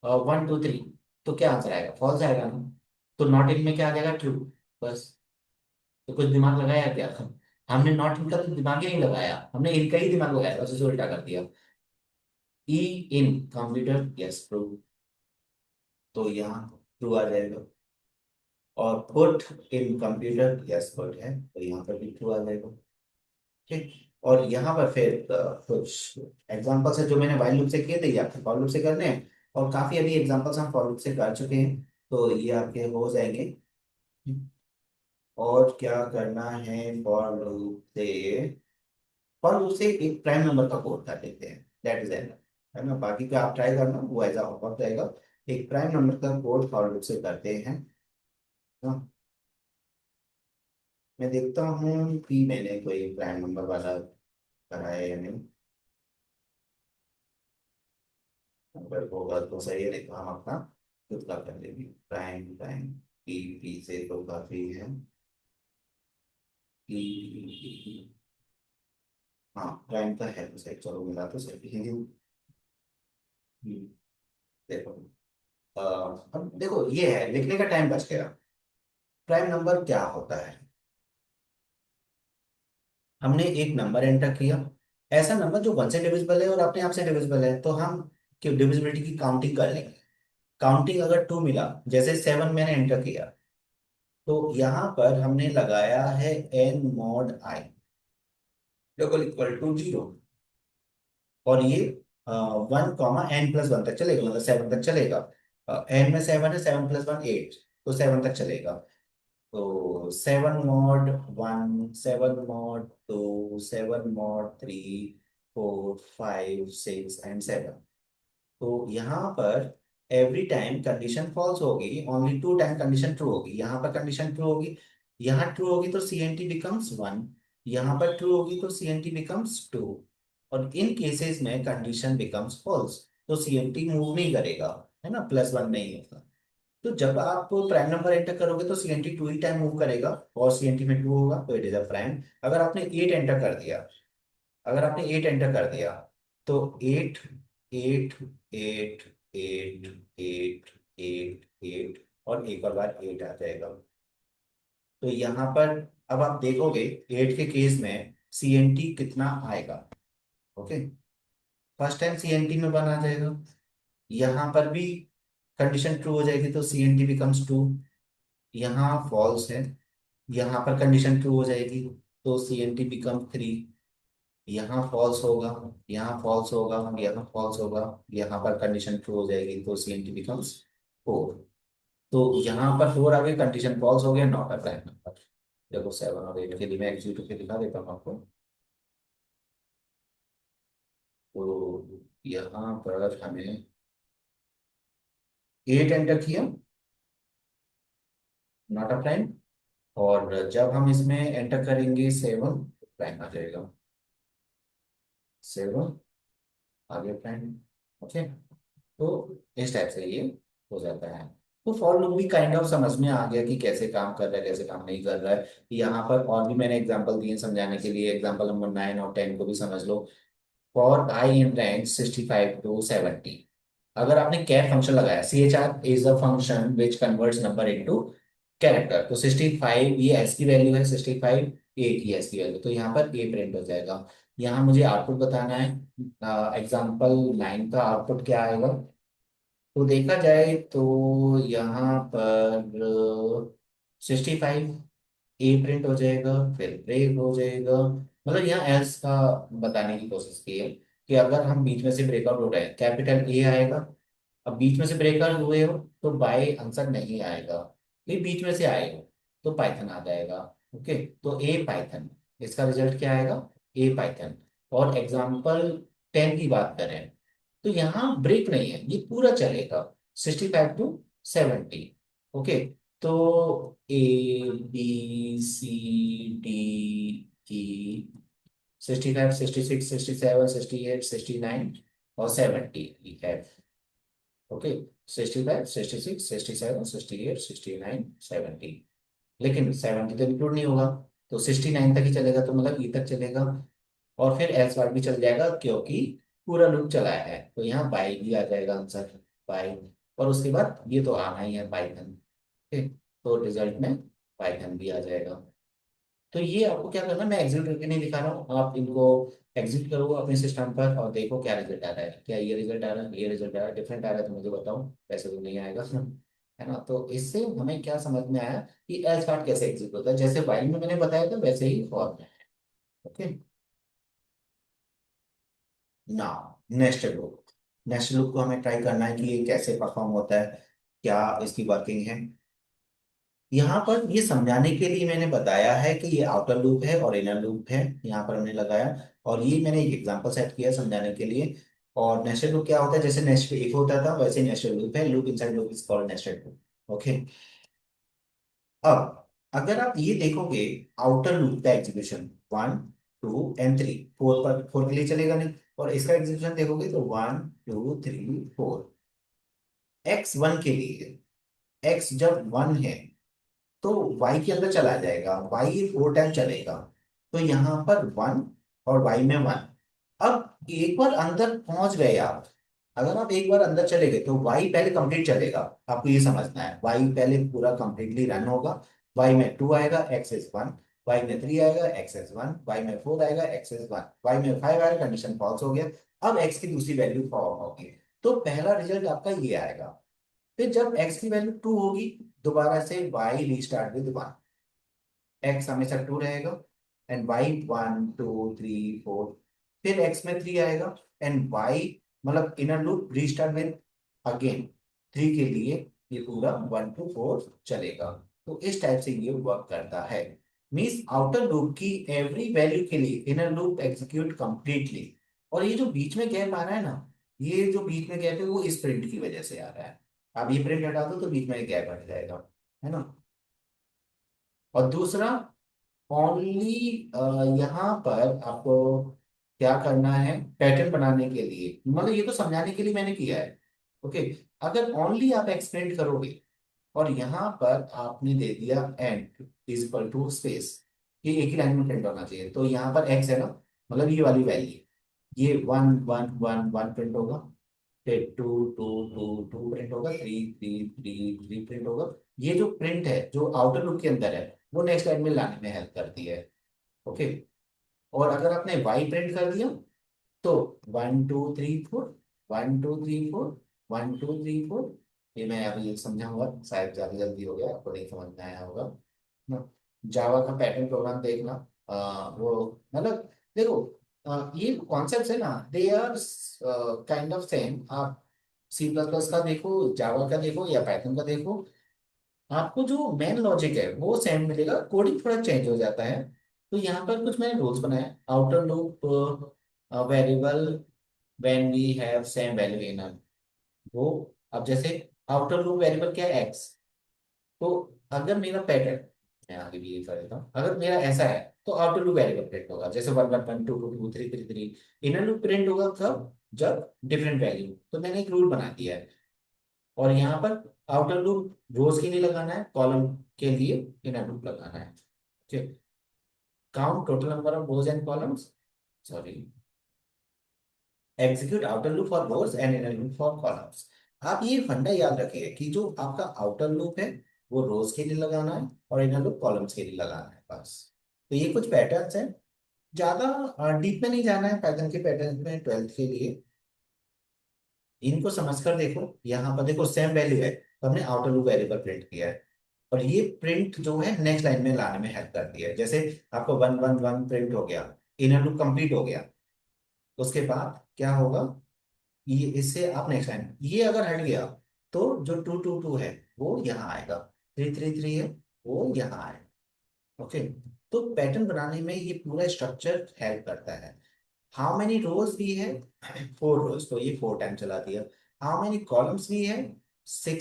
1 2 3, तो क्या आंसर आएगा, फॉल्स आएगा ना। तो नॉट इन में क्या आ जाएगा, ट्रू। बस, तो कुछ दिमाग लगाया क्या, हमने नॉट इनका तो दिमाग ही नहीं लगाया, हमने इनका ही दिमाग लगाया, बस उसे उल्टा कर दिया। ई इन कंप्यूटर, यस ट्रू, तो यहाँ ट्रू आ जाएगा। और put in computer, yes put है तो यहाँ पर भी ट्रू आ जाएगा। ठीक, और यहाँ पर फिर कुछ एग्जांपल्स है जो मैंने व्हाइल लूप से किए थे, ये आपके फॉर लूप से करने हैं। और काफी अभी एग्जांपल्स हम फॉर लूप से कर चुके हैं, तो ये आपके हो जाएंगे। और क्या करना है फॉर लूप से, और उससे एक प्राइम नंबर का कोड कर लेते हैं, दैट इज एन, है ना। बाकी का आप ट्राई करना, वो एज होमवर्क रहेगा। एक प्राइम नंबर का कोड फॉर लूप से करते हैं। हाँ, मैं देखता हूँ कि मैंने कोई प्राइम नंबर वाला करा है या नहीं। अगर होगा तो सही है, नहीं तो हम अपना खुद का कर लेंगे। प्राइम प्राइम पी से तो काफी है। पी हाँ, प्राइम का है तो सही, चलो मिला तो सही है। देखो, अ, अब देखो ये है, लिखने का टाइम बच गया। प्राइम नंबर क्या होता है? हमने एक नंबर एंटर किया, ऐसा नंबर जो वन से डिविजिबल है और अपने आप से डिविजिबल है, तो हम डिविजिबिलिटी की काउंटिंग कर लेंगे। काउंटिंग अगर टू मिला, जैसे सेवन मैंने एंटर किया, तो यहाँ पर हमने लगाया है N mod I equal to zero. और ये 1 कॉमा n+1 तक चलेगा, मतलब 7 तक चलेगा। एन में 7 है, 7+1 8, तो 7 तक चलेगा। तो 7 mod 1, 7 mod 2, 7 mod 3, 4 5 6 एंड 7। तो यहाँ पर एवरी टाइम कंडीशन फॉल्स होगी, only two time condition true होगी। यहाँ पर कंडीशन ट्रू होगी, यहाँ ट्रू होगी तो सी एन टी बिकम्स 1, यहाँ पर ट्रू होगी तो सी एन टी बिकम्स 2। और इन केसेस में कंडीशन बिकम्स फॉल्स, तो सी एन टी मूव नहीं करेगा, है ना, +1 नहीं होगा। तो जब आप प्राइम नंबर एंटर करोगे तो सी एन टी टू ही टाइम मूव करेगा, और सी एन टी में टू होगा तो इट इज अ प्राइम। अगर आपने एट एंटर कर दिया, अगर आपने एट एंटर कर दिया, तो eight eight eight eight eight eight eight और एक और बार एट आ जाएगा। तो यहाँ पर अब आप देखोगे, एट के केस में सीएनटी कितना आएगा। ओके, फर्स्ट टाइम सीएनटी में बना जाएगा। यहाँ पर भी कंडीशन ट्रू हो जाएगी तो सीएनटी बिकम्स 2। यहाँ फॉल्स है, यहाँ पर कंडीशन ट्रू हो जाएगी तो सीएनटी बिकम 3। यहाँ फॉल्स होगा, यहाँ फॉल्स होगा, यहाँ फॉल्स होगा, यहाँ पर कंडीशन ट्रू हो जाएगी तो सी एन टी बिकम्स 4। तो यहाँ पर 4 आ गई, कंडीशन फॉल्स हो गया, नॉट अ प्राइम नंबर। देखो 7 और 8 के लिए मैं एग्जीक्यूटिव के दिखा देता हूँ आपको। तो यहाँ पर हमें 8 एंटर किया, नॉट अ प्राइम। और जब हम इसमें एंटर करेंगे 7, प्राइम आ जाएगा। 7 आगे प्राइम। ओके, तो इस टाइप से ये हो जाता है। तो फॉर लूप भी काइंड ऑफ समझ में आ गया कि कैसे काम कर रहा है, कैसे काम नहीं कर रहा है। यहाँ पर और भी मैंने एग्जांपल दिए समझाने के लिए, एग्जांपल नंबर 9 और 10 को भी समझ लो। For i in range 65 to 70, अगर आपने कैर फंक्शन लगाया, c h r is a function which converts number into character, तो 65 ये एस की वैल्यू है, 65 ए की एस की वैल्यू, तो यहाँ पर ए प्रिंट हो जाएगा। यहाँ मुझे आउटपुट बताना है, एग्जाम्पल 9 का आउटपुट क्या आएगा। तो देखा जाए तो यहाँ पर 65 ए प्रिंट हो जाएगा, फिर ब्रेक हो जाएगा। मतलब यहाँ एल्स का बताने की कोशिश की है कि अगर हम बीच में से ब्रेकआउट हो रहे हैं, कैपिटल ए आएगा। अब बीच में से ब्रेकआउट हुए हो तो बाय आंसर नहीं आएगा, ये बीच में से आएगा तो पाइथन आ जाएगा। ओके, तो ए पाइथन, इसका रिजल्ट क्या आएगा, ए पाइथन। और एग्जाम्पल 10 की बात करें, तो यहाँ ब्रेक नहीं है, ये पूरा चलेगा 65 to 70। ओके, तो A B C D E 65 66 67 68 69 और 70 है। ओके, 65 66 67 68 69 70, लेकिन 70 तो इंक्लूड नहीं होगा, तो 69 तक ही चलेगा, तो मतलब ई तक चलेगा। और फिर एल्स बार भी चल जाएगा क्योंकि पूरा लूप चलाया है, तो यहाँ बाई भी आ जाएगा आंसर, बाई। और उसके बाद ये तो आना ही है पाइथन। ठीक, तो रिजल्ट में पाइथन भी आ जाएगा। तो ये आपको क्या करना है, मैं एग्जीक्यूट करके नहीं दिखा रहा हूँ, आप इनको एग्जीक्यूट करो अपने सिस्टम पर और देखो क्या रिजल्ट आ रहा है, क्या ये रिजल्ट आ रहा है, ये रिजल्ट आ रहा है, डिफरेंट आ रहा है तो मुझे बताओ, वैसे तो नहीं आएगा। है ना, तो इससे हमें क्या समझ में आया कि एल्स पार्ट कैसे एग्जीक्यूट होता है, जैसे व्हाइल में मैंने बताया था वैसे ही फॉर में। ओके, ना, नेस्टेड लूप, नेस्टेड लूप को हमें ट्राई करना है कि ये कैसे परफॉर्म होता है, क्या इसकी वर्किंग है। यहाँ पर ये समझाने के लिए मैंने बताया है कि ये आउटर लूप है और इनर लूप है, यहाँ पर हमने लगाया। और ये मैंने एक एग्जांपल सेट किया समझाने के लिए। और नेस्टेड लूप क्या होता है, जैसे नेस्टेड इफ होता था वैसे नेस्टेड लूप है, loop inside loop is called nested loop. Okay, अब अगर आप ये देखोगे आउटर लूप का एग्जीक्यूशन 1 2 एंड 3, 4 के लिए चलेगा नहीं, और इसका एग्जीक्यूशन देखोगे तो 1 2 3 4, x1 के लिए x जब 1 है तो y के अंदर चला जाएगा, y 4 टाइम चलेगा, तो यहाँ पर 1 और y में 1। अब एक बार अंदर पहुंच गए आप, अगर आप एक बार अंदर चले गए तो y पहले कंप्लीट चलेगा। आपको ये समझना है, y पहले पूरा कंप्लीटली रन होगा। y में 2 आएगा, x इज 1। y में 3 आएगा, x इज 1। y में 4 आएगा, x इज 1। y में 5 आएगा, कंडीशन फॉल्स हो गया। अब x की दूसरी वैल्यू फॉर्म होगी, तो पहला रिजल्ट आपका ये आएगा। फिर जब x की वैल्यू 2 होगी, दोबारा से y रीस्टार्ट विद 1, x हमेशा 2 रहेगा, एंड y 1 2 3 4। फिर x में 3 आएगा, एंड y मतलब inner loop restart with again 3 के लिए ये पूरा 1 to 4 चलेगा। तो इस टाइप से ये वर्क करता है। मीन्स आउटर लूप की एवरी वैल्यू के लिए इनर लूप एग्जीक्यूट कंप्लीटली। और ये जो बीच में गैप आ रहा है ना, ये जो बीच में गैप है वो इस प्रिंट की वजह से आ रहा है। अब ये प्रिंट हटा दो तो बीच में गैप हट जाएगा, है ना। और दूसरा, ओनली यहाँ पर आपको क्या करना है, पैटर्न बनाने के लिए, मतलब ये तो समझाने के लिए मैंने किया है। ओके, अगर ओनली आप एक्सपेंड करोगे और यहाँ पर आपने दे दिया and is equal to space, ये एक ही लाइन में प्रिंट होना चाहिए, तो यहाँ पर एक्स है ना, मतलब ये वाली वैल्यू, ये 1 1 1 1 प्रिंट होगा। फिर 2 2 2 2 प्रिंट होगा, 3 3 3 3 प्रिंट होगा। ये जो प्रिंट है जो आउटर लूप के अंदर है वो नेक्स्ट लाइन में लाने में हेल्प करती है। ओके, और अगर आपने वाई प्रिंट कर दिया तो 1 2 3 4, 1 2 3 4, 1 2 3 4। ये मैं अभी समझाऊंगा, शायद ज्यादा जल्दी हो गया, आपको नहीं समझ में आया होगा। जावा का पैटर्न प्रोग्राम देखना, वो मतलब देखो, ये कॉन्सेप्ट है ना, they are kind of same. आप सी प्लस प्लस का देखो, जावा का देखो, या पाइथन का देखो, आपको जो मेन लॉजिक है वो सेम मिलेगा, कोडिंग थोड़ा चेंज हो जाता है। तो यहाँ पर कुछ मैंने रूल्स बनाए। Outer loop variable when we have same value in वो, अब जैसे आउटर लूप वेरिएबल क्या है, एक्स। तो अगर मेरा पैटर्न, मैं आगे भी ये कर देता हूँ, अगर मेरा ऐसा है तो आउटर लूप वेरिएबल प्रिंट होगा, जैसे 1 1 1 2 2 2 3 3 3। इनर लूप प्रिंट होगा कब, जब डिफरेंट वैल्यू। तो मैंने एक रूल बना दिया है, और यहाँ पर आउटर लूप रोज के लिए लगाना है, कॉलम के लिए इनर लूप लगाना है। ठीक, count total number of rows and columns, sorry, execute outer loop for rows and inner loop for columns. आप ये फंडा याद रखिए कि जो आपका आउटर लूप है वो रोज के लिए लगाना है, और इनर लूप कॉलम्स के लिए लगाना है, बस। तो ये कुछ पैटर्न्स हैं, ज्यादा डीप में नहीं जाना है पाइथन के पैटर्न में 12th के लिए। इनको समझकर देखो, यहाँ पर देखो सेम वैल्यू है तो हमने आउटर लूप वेरिएबल प्रिंट किया है, और ये प्रिंट जो है नेक्स्ट लाइन में लाने में हेल्प करती है। जैसे आपको 1 1 1 प्रिंट हो गया, इनर लूप कंप्लीट हो गया, उसके बाद क्या होगा, ये इससे आप नेक्स्ट लाइन, ये अगर हट गया तो जो 2 2 2 है वो यहाँ आएगा, 3 3 3 है वो यहाँ आएगा। ओके, तो पैटर्न बनाने में ये पूरा स्ट्रक्चर हेल्प करता है। हाउ मेनी रोज भी है, 4 रोज, तो ये 4 टाइम चला दिया। हाउ मेनी कॉलम्स भी है, 6,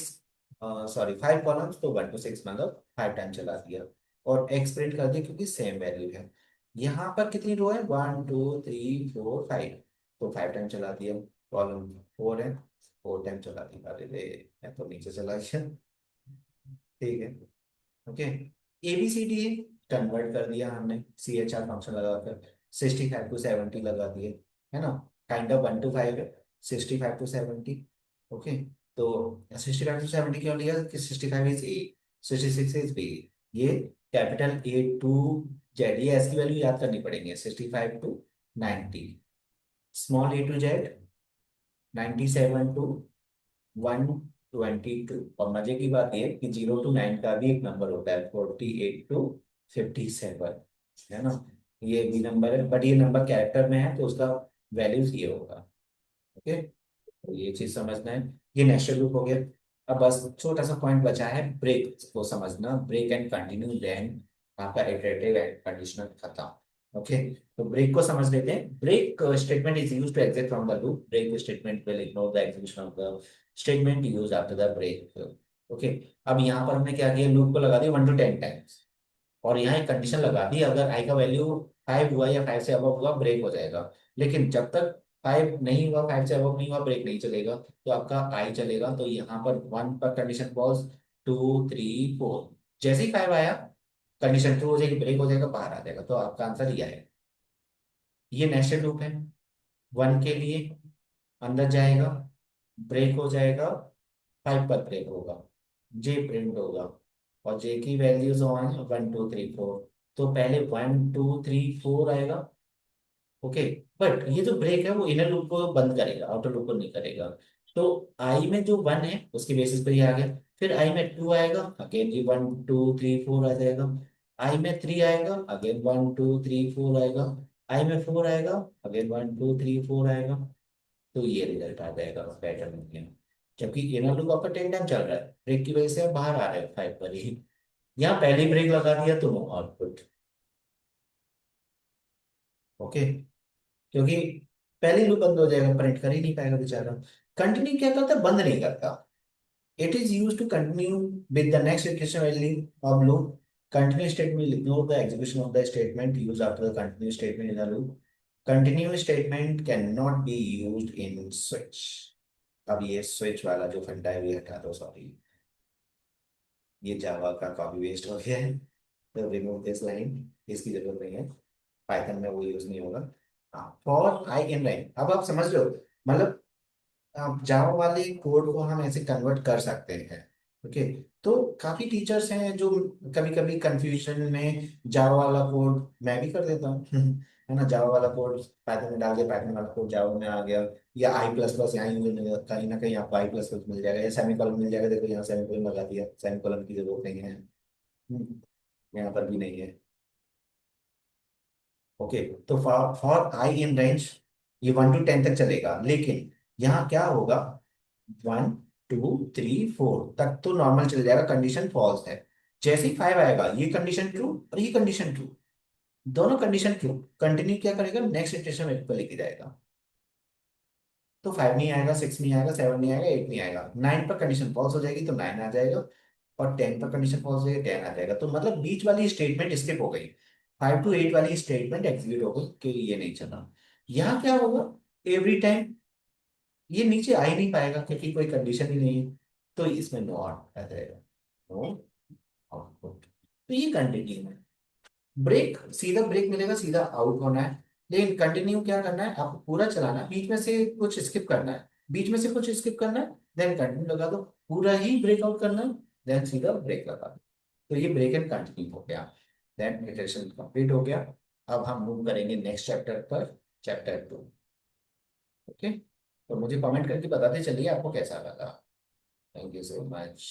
सॉरी 5 कॉलम्स, तो 1 to 6 मतलब 5 टाइम चला दिया। और एक्स प्रिंट कर दिया क्योंकि सेम वैल्यू है। यहाँ पर कितनी रो है, 1 2 3 4 5, तो 5 टाइम चला दिया। कॉलम 4 है, 4 टाइम चला दिया। अरे रे, मैं तो नीचे चला गया। ठीक है, ओके। ABCD कन्वर्ट कर दिया हमने, CHR फंक्शन लगाकर, 65 to 70 लगा दिए, है ना। काइंड ऑफ 1 to 5 है, 65 to 70। ओके, तो 65 to 70 क्यों लिया कि 65 इज ए, 66 इज बी। ये कैपिटल A to Z, ये ऐसी वैल्यू याद करनी पड़ेगी, 65 to 90। Small A to Z, 97 to 122। और मजे की बात यह कि 0 to 9 का भी एक नंबर होता है, 48 to 57, है ना। ये भी नंबर है, बट ये नंबर कैरेक्टर में है तो उसका वैल्यूज ये होगा। ओके, तो ये चीज समझना है। ये नेचुरल लूप हो गया। अब बस छोटा सा पॉइंट बचा है, ब्रेक को समझना, ब्रेक एंड कंटिन्यू, देन आपका इटरेटिव एंड कंडीशनल खत्म। ओके, तो ब्रेक को समझ लेते हैं। Break statement is used to exit from the loop. Break statement will ignore the execution of the statement used after the break. ओके। अब यहाँ पर हमने क्या किया, लूप को लगा दिया 1 to 10 टाइम्स, और यहाँ एक कंडीशन लगा दी, अगर आई का वैल्यू 5 हुआ या 5 से अबव हुआ ब्रेक हो जाएगा। लेकिन जब तक 5 नहीं हुआ, 5 से अबव नहीं हुआ, ब्रेक नहीं चलेगा। तो आपका आई चलेगा। तो यहाँ पर 1 पर कंडीशन पॉज, 2 3 4, जैसे ही 5 आया कंडीशन ट्रू हो जाएगी, ब्रेक हो जाएगा, बाहर आ जाएगा। तो आपका आंसर ये आएगा। ये नेस्टेड लूप है। 1 के लिए अंदर जाएगा, ब्रेक हो जाएगा, 5 पर ब्रेक होगा, जे प्रिंट होगा, और जे की वैल्यूज ऑन 1 2 3 4। तो पहले 1 2 3 4 आएगा। ओके। बट ये जो ब्रेक है वो इनर लूप को बंद करेगा, आउटर लूप को नहीं करेगा। तो आई में जो 1 है उसके बेसिस पे ही आ गया। फिर आई में 2 आएगा, अगेन ये 1 2 3 4 आ जाएगा। आई में 3 आएगा, अगेन 1 2 3 4 आएगा। आई में 4 आएगा, अगेन 1 2 3 4 आएगा। तो ये रिजल्ट आ जाएगा पैटर्न में। जबकि इनर लूप आपका 10 टाइम चल रहा है, ब्रेक की वजह से आप बाहर आ रहे हो 5 पर ही। यहाँ पहली ब्रेक लगा दिया तो नो आउटपुट। ओके। क्योंकि पहले लूप बंद हो जाएगा, प्रिंट कर ही नहीं पाएगा बेचारा। कंटिन्यू क्या करता है, बंद नहीं करता। It is use to continue with the next equation value of loop. Continue statement will ignore the execution of the statement used after the continuous statement in the loop. Continuous statement cannot be used in switch. अब ये switch वाला जो फंडा है ये हटा दो, sorry. ये जावा का कॉपी वेस्ट हो गया है, तो रिमूव दिस लाइन। इसकी जरूरत नहीं है, पाइथन में वो यूज नहीं होगा। हाँ, फॉर आई इन लाइन, अब आप समझ लो। मतलब जावा वाले कोड को हम ऐसे कन्वर्ट कर सकते हैं। ओके। तो काफी टीचर्स हैं जो कभी कभी कंफ्यूजन में जावा वाला कोड, मैं भी कर देता हूँ है ना, जावा वाला कोड पाइथन में डाल दिया, पाइथन वाला कोड जावा में आ गया। या आई प्लस प्लस यहाँ यूज नहीं होता, कहीं ना कहीं आपको आई प्लस प्लस मिल जाएगा, या सेमीकोलन मिल जाएगा। देखो यहाँ सेमीकोलन लगा दिया, सेमीकोलन की जरूरत नहीं है। यहाँ पर भी नहीं है। ओके। तो फॉर आई इन रेंज ये 1 to 10 तक चलेगा, लेकिन यहाँ क्या होगा, 1 2 3 4 तक तो नॉर्मल चल जाएगा, कंडीशन फॉल्स है। जैसे ही 5 आएगा ये कंडीशन ट्रू और ये कंडीशन ट्रू, दोनों कंडीशन ट्रू, कंटिन्यू क्या करेगा, नेक्स्ट इटरेशन में पर लेके जाएगा। तो 5 नहीं आएगा, 6 नहीं आएगा, 7 नहीं आएगा, 8 नहीं आएगा, 9 पर कंडीशन फॉल्स हो जाएगी तो 9 आ जाएगा, और 10 पर कंडीशन फॉल्स हो जाएगी, 10 आ जाएगा। तो मतलब बीच वाली स्टेटमेंट स्किप हो गई, 5 to 8 वाली स्टेटमेंट एग्जीक्यूट हो गई कि ये नहीं चला। यहाँ क्या होगा, एवरी टाइम ये नीचे आ ही नहीं पाएगा क्योंकि कोई कंडीशन ही नहीं है। तो इसमें नो आउट आ जाएगा, नो आउटपुट। तो ये कंटिन्यू है। ब्रेक, सीधा ब्रेक मिलेगा, सीधा आउट होना है। लेकिन कंटिन्यू क्या करना है, आपको पूरा चलाना है, बीच में से कुछ स्किप करना है, बीच में से कुछ स्किप करना है, देन कंटिन्यू लगा दो। पूरा ही ब्रेकआउट करना है, देन सीधा ब्रेक लगा दो। तो ये ब्रेक एंड कंटिन्यू हो गया, देन इटरेशन कंप्लीट हो गया। अब हम मूव करेंगे नेक्स्ट चैप्टर पर, चैप्टर 2। ओके। तो मुझे कमेंट करके बताते चलिए आपको कैसा लगा। Thank you so much.